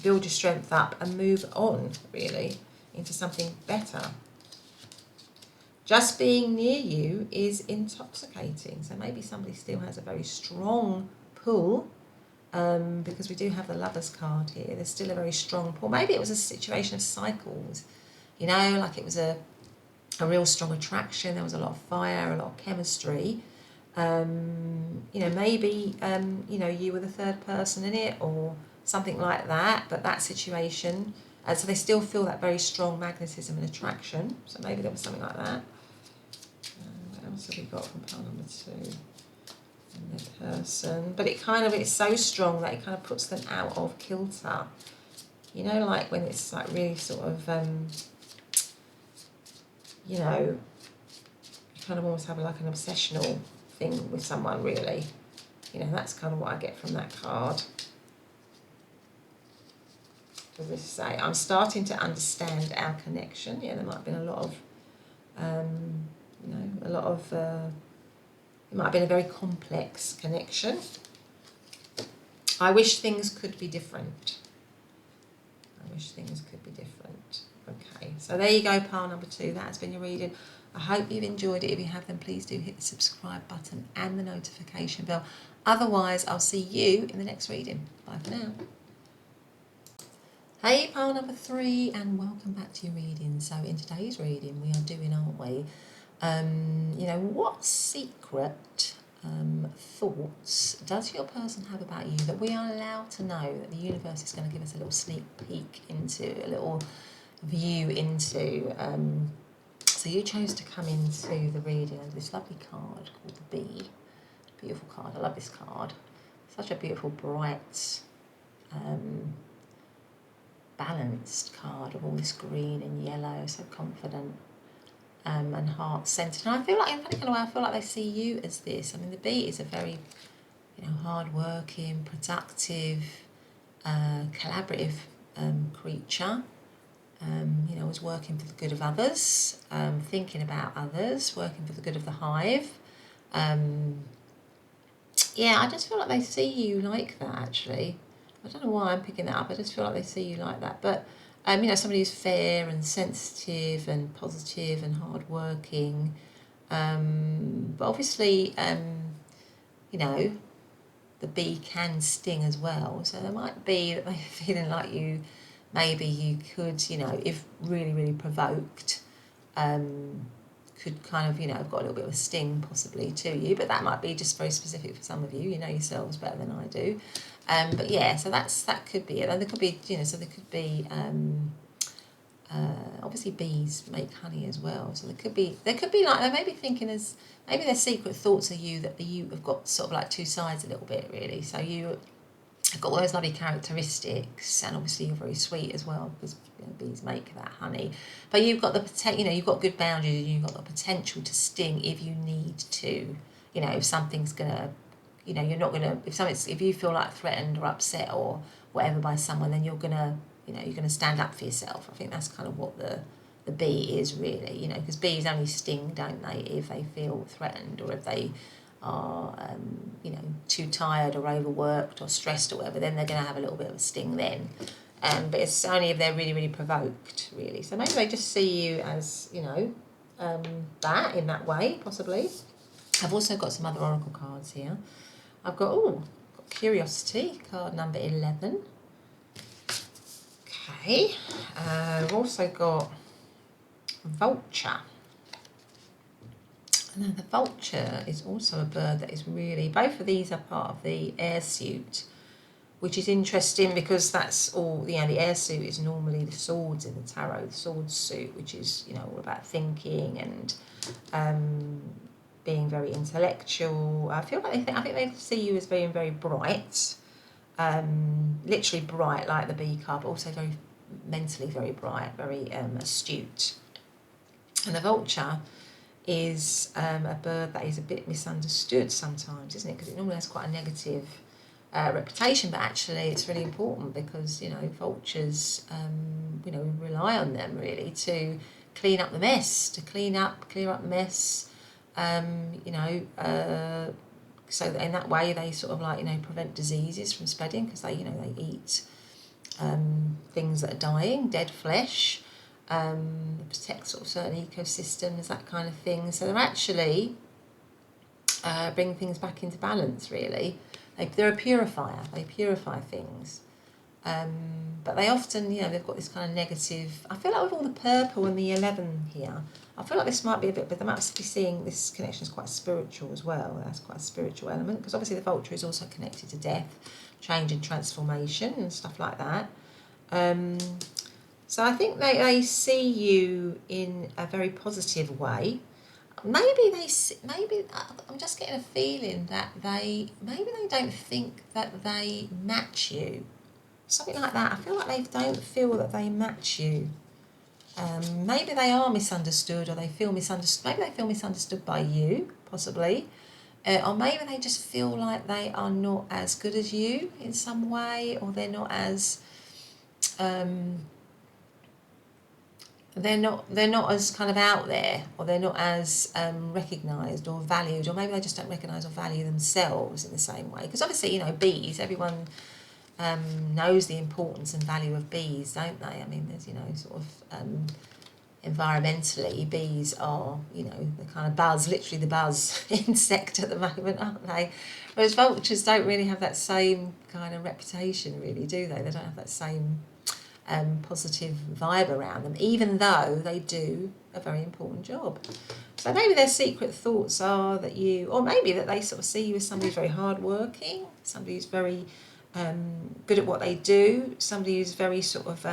build your strength up and move on, really, into something better. Just being near you is intoxicating. So maybe somebody still has a very strong pull, because we do have the Lovers card here. There's still a very strong pull. Maybe it was a situation of cycles, you know, like it was a real strong attraction. There was a lot of fire, a lot of chemistry. Maybe, you were the third person in it or something like that, but that situation, so they still feel that very strong magnetism and attraction. So maybe there was something like that. What else have we got from pile number two? And their person. But it's so strong that it kind of puts them out of kilter. You know, like when it's like really sort of, you kind of almost have like an obsessional thing with someone, really. You know, that's kind of what I get from that card. Does this say, I'm starting to understand our connection? Yeah, there might have been a lot of, it might have been a very complex connection. I wish things could be different. I wish things could be different. Okay, so there you go, pile number two. That has been your reading. I hope you've enjoyed it. If you have, then please do hit the subscribe button and the notification bell. Otherwise, I'll see you in the next reading. Bye for now. Hey, pile number three, and welcome back to your reading. So in today's reading, we are doing, aren't we? What secret thoughts does your person have about you that we are allowed to know, that the universe is going to give us a little sneak peek into, a little view into So you chose to come into the reading of this lovely card called the Bee. Beautiful card. I love this card. Such a beautiful, bright, balanced card of all this green and yellow. So confident and heart-centered. And I feel like, in funny kind of way, I feel like they see you as this. I mean, the Bee is a very, hard-working, productive, collaborative creature. Is working for the good of others, thinking about others, working for the good of the hive. I just feel like they see you like that, actually. I don't know why I'm picking that up. I just feel like they see you like that. But, somebody who's fair and sensitive and positive and hardworking. But obviously, the bee can sting as well. So there might be that they're feeling like maybe you could, if really, really provoked, could kind of, have got a little bit of a sting possibly to you. But that might be just very specific for some of you. You know yourselves better than I do. But yeah, so that could be it. And there could be, so there could be, obviously bees make honey as well. So there could be like, they may be thinking maybe their secret thoughts are you, that you have got sort of like two sides a little bit, really. So you have got all those lovely characteristics, and obviously you're very sweet as well, because bees make that honey. But you've got the potential, you've got good boundaries, and you've got the potential to sting if you need to. If something's gonna, you're not gonna, if you feel like threatened or upset or whatever by someone, then you're gonna stand up for yourself. I think that's kind of what the bee is really, because bees only sting, don't they, if they feel threatened, or if they are, too tired or overworked or stressed or whatever, then they're going to have a little bit of a sting then. But it's only if they're really, really provoked, really. So maybe they just see you as, that, in that way, possibly. I've also got some other oracle cards here. I've got Curiosity, card number 11. Okay. I've also got Vulture. And the vulture is also a bird that is really, both of these are part of the air suit, which is interesting because that's all, the air suit is normally the swords in the tarot, the swords suit, which is, all about thinking and being very intellectual. I think they see you as being very bright, literally bright like the bee card, but also very mentally very bright, very astute. And the vulture is a bird that is a bit misunderstood sometimes, isn't it? Because it normally has quite a negative reputation, but actually it's really important because, vultures, rely on them really to clean up the mess, clear up the mess, so that in that way they sort of like, prevent diseases from spreading, because they, they eat things that are dying, dead flesh. Protect sort of certain ecosystems, that kind of thing. So they're actually bring things back into balance, really. They're a purifier. They purify things. But they often, they've got this kind of negative. I feel like with all the purple and the 11 here, I feel like this might be a bit, but they might be seeing this connection is quite spiritual as well. That's quite a spiritual element, because obviously the vulture is also connected to death, change and transformation and stuff like that. So I think they see you in a very positive way. Maybe I'm just getting a feeling that maybe they don't think that they match you. Something like that. I feel like they don't feel that they match you. Maybe they are misunderstood, or they feel misunderstood. Maybe they feel misunderstood by you, possibly. Or maybe they just feel like they are not as good as you in some way, or they're not as... They're not as kind of out there, or they're not as recognised or valued, or maybe they just don't recognise or value themselves in the same way. Because obviously, bees, everyone knows the importance and value of bees, don't they? I mean, there's, sort of environmentally, bees are, the kind of buzz, literally the buzz insect at the moment, aren't they? Whereas vultures don't really have that same kind of reputation, really, do they? They don't have that same positive vibe around them, even though they do a very important job. So maybe their secret thoughts are that or maybe that they sort of see you as somebody who's very hardworking, somebody who's very good at what they do, somebody who's very sort of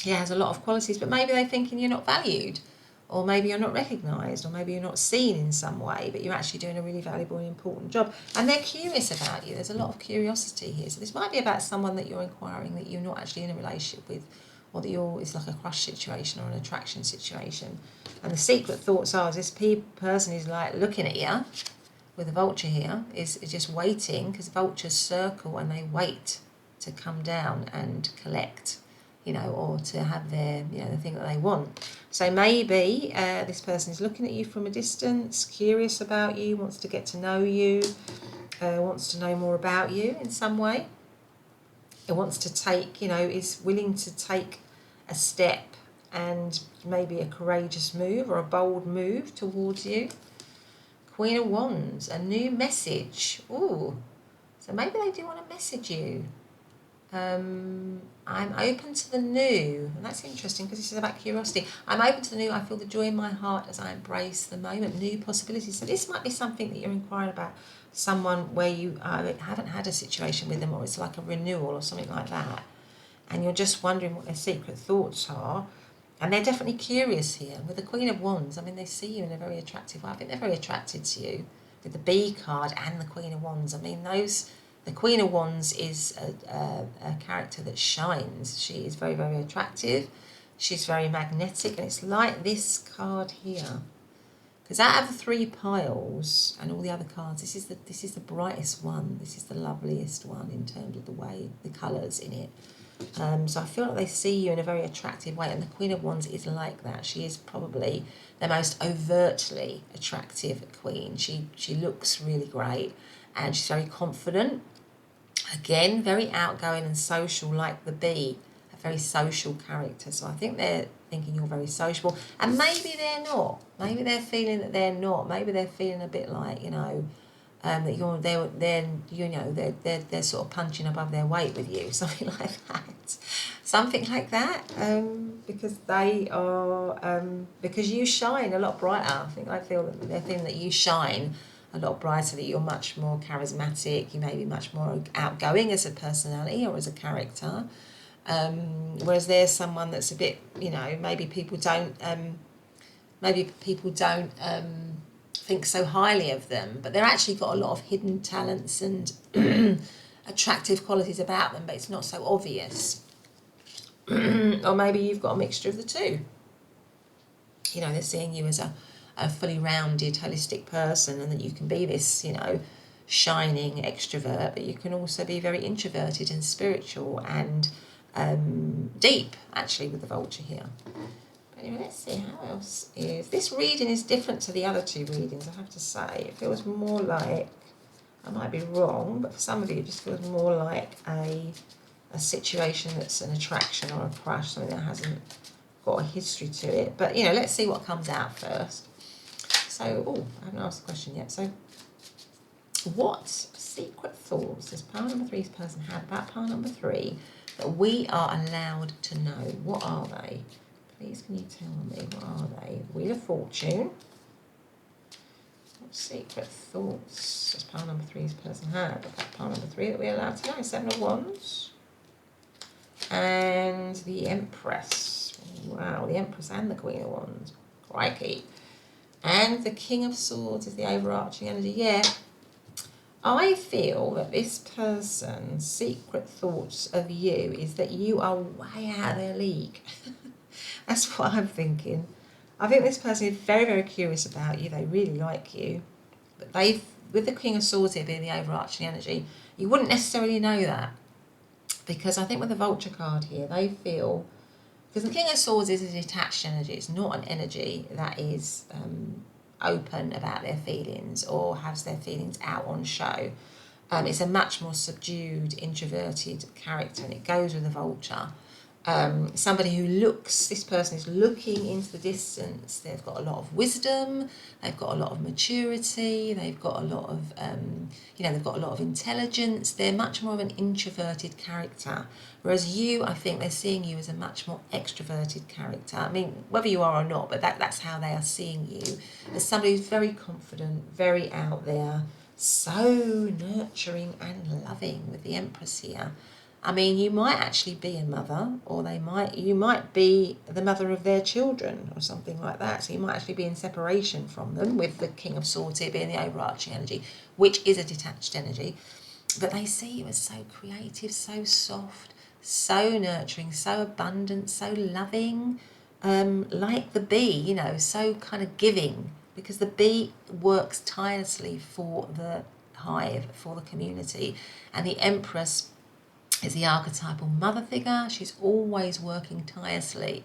has a lot of qualities, but maybe they're thinking you're not valued, or maybe you're not recognised, or maybe you're not seen in some way, but you're actually doing a really valuable and important job. And they're curious about you. There's a lot of curiosity here. So this might be about someone that you're inquiring that you're not actually in a relationship with, or that it's like a crush situation or an attraction situation. And the secret thoughts are this person is like looking at you with a vulture here, is just waiting, because vultures circle and they wait to come down and collect, or to have their, the thing that they want. So maybe this person is looking at you from a distance, curious about you, wants to get to know you, wants to know more about you in some way. It wants to take, is willing to take a step and maybe a courageous move or a bold move towards you. Queen of Wands, a new message. Ooh, so maybe they do want to message you. I'm open to the new, and that's interesting because this is about curiosity. I'm open to the new. I feel the joy in my heart as I embrace the moment, new possibilities. So this might be something that you're inquiring about, someone where you haven't had a situation with them, or it's like a renewal or something like that, and you're just wondering what their secret thoughts are. And they're definitely curious here. With the Queen of Wands, I mean, they see you in a very attractive way. I think they're very attracted to you with the Bee card and the Queen of Wands. I mean, the Queen of Wands is a character that shines. She is very, very attractive. She's very magnetic. And it's like this card here. Because out of the 3 piles and all the other cards, this is the brightest one. This is the loveliest one in terms of the colours in it. So I feel like they see you in a very attractive way, and the Queen of Wands is like that. She is probably the most overtly attractive queen. She looks really great, and she's very confident. Again, very outgoing and social, like the Bee, a very social character. So I think they're thinking you're very sociable, and maybe they're not. Maybe they're feeling that they're not. Maybe they're feeling a bit like, that they're sort of punching above their weight with you, something like that, because they are, because you shine a lot brighter. I feel that they're feeling that you shine a lot brighter, that you're much more charismatic, you may be much more outgoing as a personality or as a character, whereas there's someone that's a bit, maybe people don't think so highly of them, but they're actually got a lot of hidden talents and attractive qualities about them, but it's not so obvious. Or maybe you've got a mixture of the two. They're seeing you as a fully rounded, holistic person, and that you can be this, shining extrovert, but you can also be very introverted and spiritual and deep, actually, with the vulture here. Anyway, let's see, how else is... This reading is different to the other 2 readings, I have to say. It feels more like, I might be wrong, but for some of you it just feels more like a situation that's an attraction or a crush, something that hasn't got a history to it. But, let's see what comes out first. So, I haven't asked the question yet. So, what secret thoughts does pile number 3's person have about pile number 3 that we are allowed to know? What are they? Please, can you tell me, what are they? Wheel of Fortune. What secret thoughts does pile number 3's person have about pile number 3 that we're allowed to know? 7 of Wands. And the Empress. Wow, the Empress and the Queen of Wands. Crikey. And the King of Swords is the overarching energy. Yeah. I feel that this person's secret thoughts of you is that you are way out of their league. That's what I'm thinking. I think this person is very, very curious about you. They really like you. But with the King of Swords here being the overarching energy, you wouldn't necessarily know that. Because I think with the Vulture card here, they feel... Because the King of Swords is a detached energy. It's not an energy that is open about their feelings or has their feelings out on show. It's a much more subdued, introverted character, and it goes with the Vulture. Somebody who this person is looking into the distance. They've got a lot of wisdom, they've got a lot of maturity, they've got a lot of, they've got a lot of intelligence. They're much more of an introverted character. Whereas you, I think they're seeing you as a much more extroverted character. I mean, whether you are or not, but that's how they are seeing you. As somebody who's very confident, very out there, so nurturing and loving with the Empress here. I mean, you might actually be a mother, or you might be the mother of their children or something like that. So you might actually be in separation from them, with the King of Swords here being the overarching energy, which is a detached energy. But they see you as so creative, so soft, so nurturing, so abundant, so loving, like the bee, you know, so kind of giving, because the bee works tirelessly for the hive, for the community. And the Empress is the archetypal mother figure. She's always working tirelessly,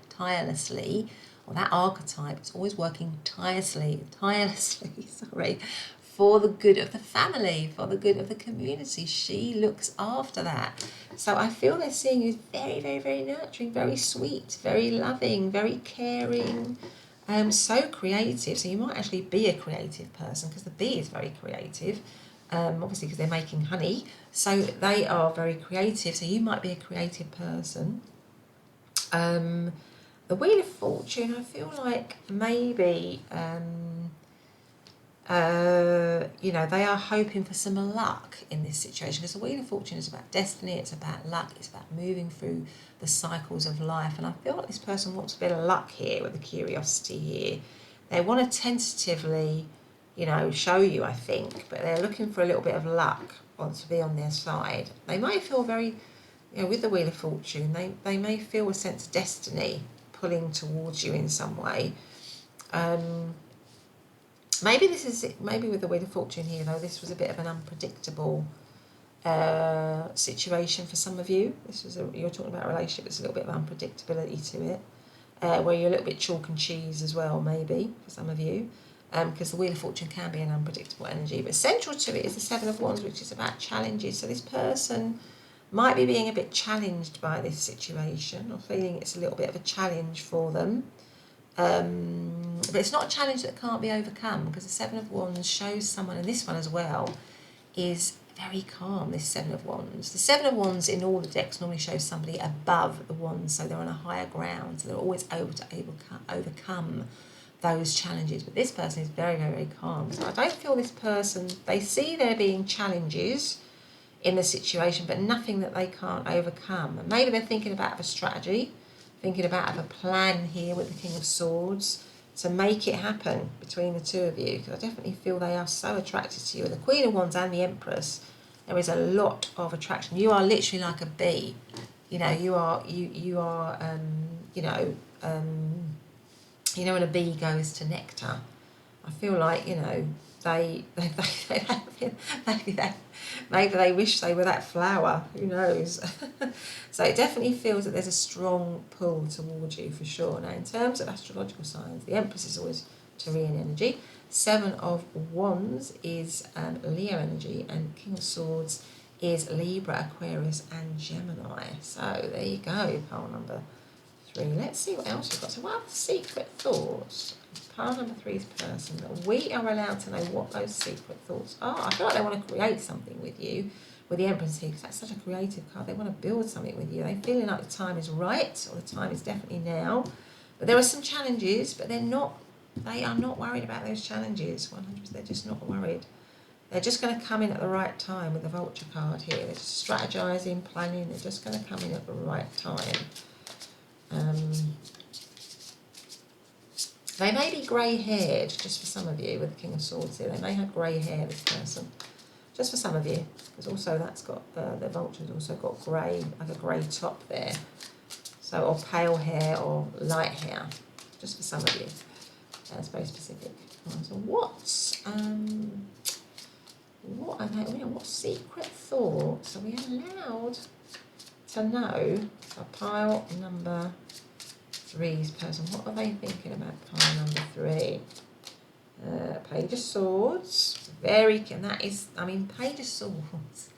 or that archetype is always working tirelessly, sorry, for the good of the family, for the good of the community. She looks after that. So I feel they're seeing you as very, very, very nurturing, very sweet, very loving, very caring, so creative. So you might actually be a creative person, because the bee is very creative. Obviously because they're making honey, so they are very creative. So you might be a creative person. The Wheel of Fortune, I feel like maybe you know, they are hoping for some luck in this situation, because the Wheel of Fortune is about destiny, it's about luck, it's about moving through the cycles of life. And I feel like this person wants a bit of luck here with the curiosity here. They want to tentatively, you know, show you, I think, but they're looking for a little bit of luck, want to be on their side. They may feel very, you know, with the Wheel of Fortune, they may feel a sense of destiny pulling towards you in some way. Maybe with the Wheel of Fortune here, though, this was a bit of an unpredictable situation for some of you. You're talking about a relationship, there's a little bit of unpredictability to it, where you're a little bit chalk and cheese as well, maybe, for some of you. Because the Wheel of Fortune can be an unpredictable energy. But central to it is the Seven of Wands, which is about challenges. So this person might be being a bit challenged by this situation, or feeling it's a little bit of a challenge for them. But it's not a challenge that can't be overcome, because the Seven of Wands shows someone, and this one as well, is very calm, this Seven of Wands. The Seven of Wands in all the decks normally shows somebody above the Wands, so they're on a higher ground, so they're always able to overcome those challenges. But this person is very, very, very calm. So I don't feel this person, they see there being challenges in the situation, but nothing that they can't overcome. And maybe they're thinking about a strategy, thinking about a plan here with the King of Swords to make it happen between the two of you, because I definitely feel they are so attracted to you. With the Queen of Wands and the Empress, there is a lot of attraction. You are literally like a bee. You know, you are, when a bee goes to nectar, I feel like, you know, maybe they wish they were that flower, who knows. So it definitely feels that there's a strong pull towards you, for sure. Now, in terms of astrological signs, the Empress is always Taurian energy, Seven of Wands is Leo energy, and King of Swords is Libra, Aquarius and Gemini. So there you go, pile number 3. Let's see what else we've got. So what are the secret thoughts? Pile number 3's person. We are allowed to know what those secret thoughts are. I feel like they want to create something with you, with the Empress here, because that's such a creative card. They want to build something with you. They're feeling like the time is right, or the time is definitely now. But there are some challenges, but they are not worried about those challenges. 100%, they're just not worried. They're just going to come in at the right time with the Vulture card here. They're just strategizing, planning. They're just going to come in at the right time. They may be grey-haired, just for some of you, with the King of Swords here. They may have grey hair, this person, just for some of you. Because also that's got, the Vulture's also got grey, like a grey top there. So, or pale hair or light hair, just for some of you. That's very specific. So what secret thoughts are we allowed to know for pile number 3's person? What are they thinking about pile number 3? Page of Swords. And that is, Page of Swords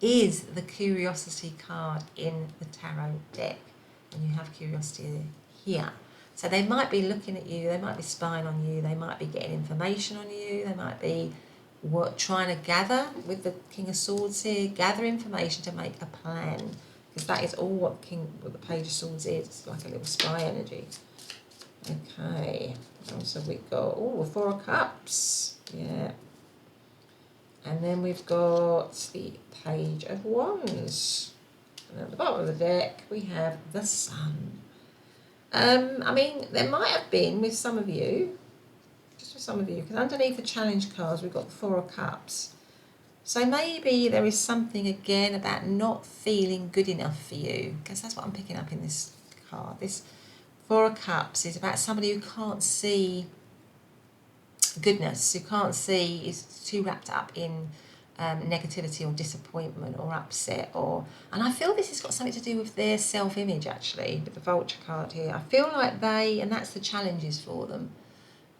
is the curiosity card in the tarot deck. And you have curiosity here. So they might be looking at you, they might be spying on you, they might be getting information on you, they might be trying to gather, with the King of Swords here, gather information to make a plan. Because that is all what the Page of Swords is. It's like a little spy energy. Okay. So we've got, the 4 of Cups. Yeah. And then we've got the Page of Wands. And at the bottom of the deck, we have the Sun. I mean, there might have been with some of you, just with some of you, because underneath the challenge cards, we've got the Four of Cups. So maybe there is something again about not feeling good enough for you, because that's what I'm picking up in this card. This Four of Cups is about somebody who can't see goodness, who can't see, is too wrapped up in negativity or disappointment or upset, and I feel this has got something to do with their self-image actually, with the Vulture card here. I feel like and that's the challenges for them,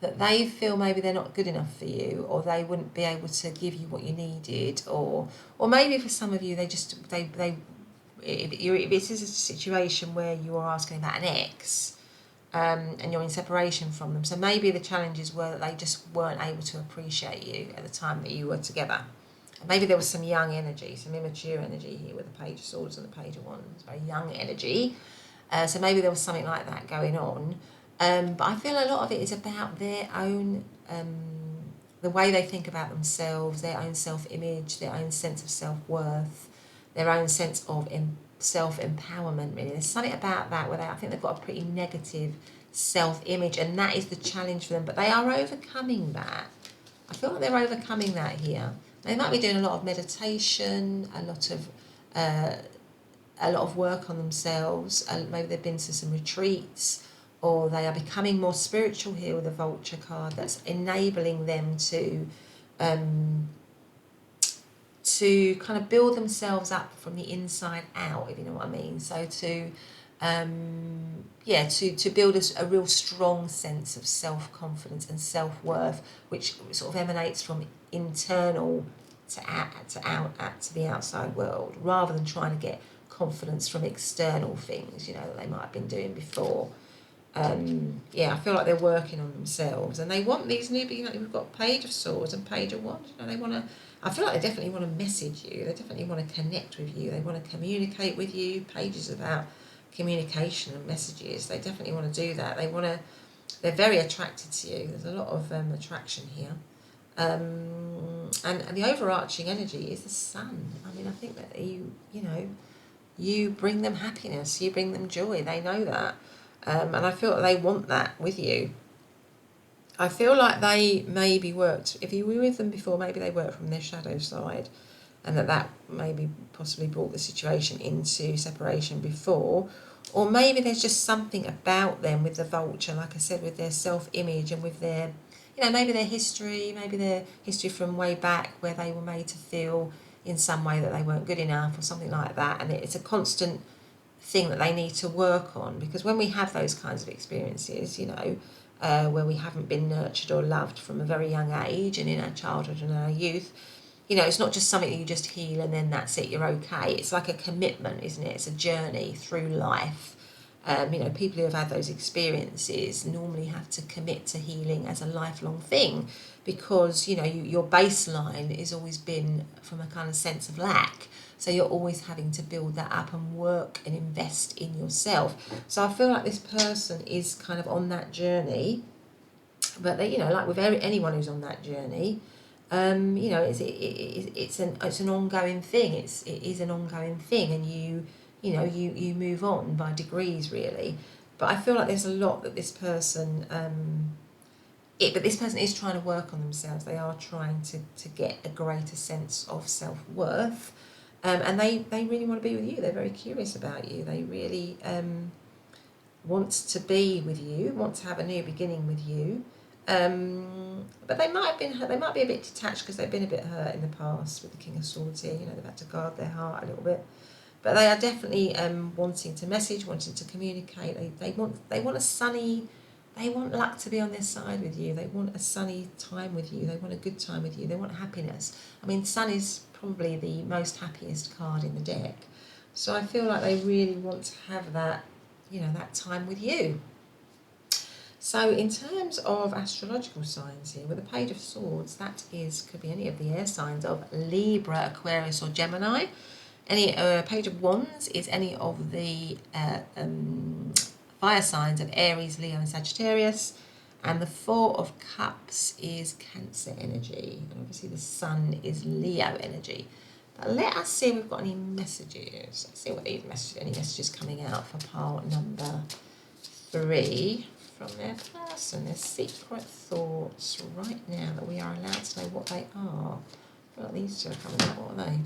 that they feel maybe they're not good enough for you, or they wouldn't be able to give you what you needed, or maybe for some of you if this is a situation where you are asking about an ex, and you're in separation from them, so maybe the challenges were that they just weren't able to appreciate you at the time that you were together. Maybe there was some young energy, some immature energy here with the Page of Swords and the Page of Wands, very young energy. So maybe there was something like that going on. But I feel a lot of it is about their own, the way they think about themselves, their own self-image, their own sense of self-worth, their own sense of self-empowerment, really. There's something about that where I think they've got a pretty negative self-image, and that is the challenge for them. But they are overcoming that. I feel like they're overcoming that here. They might be doing a lot of meditation, a lot of work on themselves. Maybe they've been to some retreats, or they are becoming more spiritual here with the Vulture card. That's enabling them to kind of build themselves up from the inside out, if you know what I mean. So to build a real strong sense of self-confidence and self-worth, which sort of emanates from internal to the outside world, rather than trying to get confidence from external things, that they might have been doing before. I feel like they're working on themselves, and they want these new beginnings. We've got Page of Swords and Page of Wands. I feel like they definitely want to message you. They definitely want to connect with you. They want to communicate with you. Pages about communication and messages. They definitely want to do that. They're very attracted to you. There's a lot of attraction here. And the overarching energy is the Sun. I mean, I think that you bring them happiness. You bring them joy. They know that. And I feel like they want that with you. I feel like they maybe worked, if you were with them before, maybe they worked from their shadow side, and that maybe possibly brought the situation into separation before. Or maybe there's just something about them with the Vulture, like I said, with their self-image and with their, maybe their history from way back where they were made to feel in some way that they weren't good enough or something like that. And it's a constant thing that they need to work on, because when we have those kinds of experiences, where we haven't been nurtured or loved from a very young age and in our childhood and our youth, it's not just something that you just heal and then that's it, you're okay. It's like a commitment, isn't it? It's a journey through life. People who have had those experiences normally have to commit to healing as a lifelong thing, because, your baseline has always been from a kind of sense of lack. So you're always having to build that up and work and invest in yourself. So I feel like this person is kind of on that journey, but they, like with anyone who's on that journey, it's an ongoing thing. It is an ongoing thing, and you move on by degrees, really. But I feel like there's a lot that this person, but this person is trying to work on themselves. They are trying to get a greater sense of self-worth. And they really want to be with you. They're very curious about you. They really want to be with you, want to have a new beginning with you. But they might be a bit detached because they've been a bit hurt in the past with the King of Swords here. They've had to guard their heart a little bit. But they are definitely wanting to message, wanting to communicate. They want a sunny. They want luck to be on their side with you. They want a sunny time with you. They want a good time with you. They want happiness. I mean, Sun is probably the most happiest card in the deck. So I feel like they really want to have that, that time with you. So in terms of astrological signs here, with the Page of Swords, could be any of the air signs of Libra, Aquarius or Gemini. Any Page of Wands is any of the fire signs of Aries, Leo and Sagittarius. And the Four of Cups is Cancer energy. And obviously the Sun is Leo energy. But let us see if we've got any messages. Let's see what these messages, any messages coming out for pile number 3 from their person. Their secret thoughts right now that we are allowed to know what they are. I feel like these two are coming out. What are they?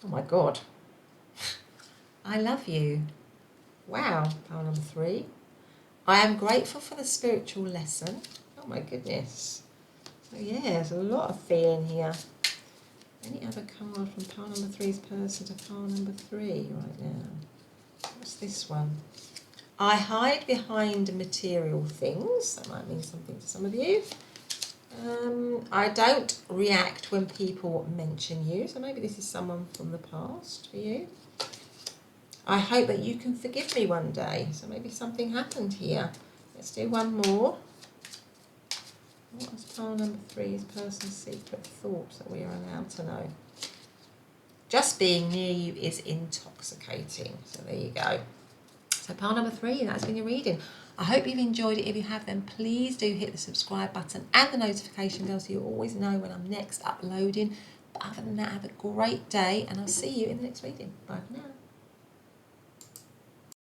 Oh my God. I love you. Wow, pile number 3. I am grateful for the spiritual lesson. Oh my goodness. So yeah, there's a lot of feeling here. Any other card from pile number 3's person to pile number 3 right now? What's this one? I hide behind material things. That might mean something to some of you. I don't react when people mention you. So maybe this is someone from the past for you. I hope that you can forgive me one day. So maybe something happened here. Let's do one more. What is pile number 3's person's secret thoughts that we are allowed to know? Just being near you is intoxicating. So there you go. So pile number 3, that's been your reading. I hope you've enjoyed it. If you have, then please do hit the subscribe button and the notification bell so you always know when I'm next uploading. But other than that, have a great day and I'll see you in the next reading. Bye for now.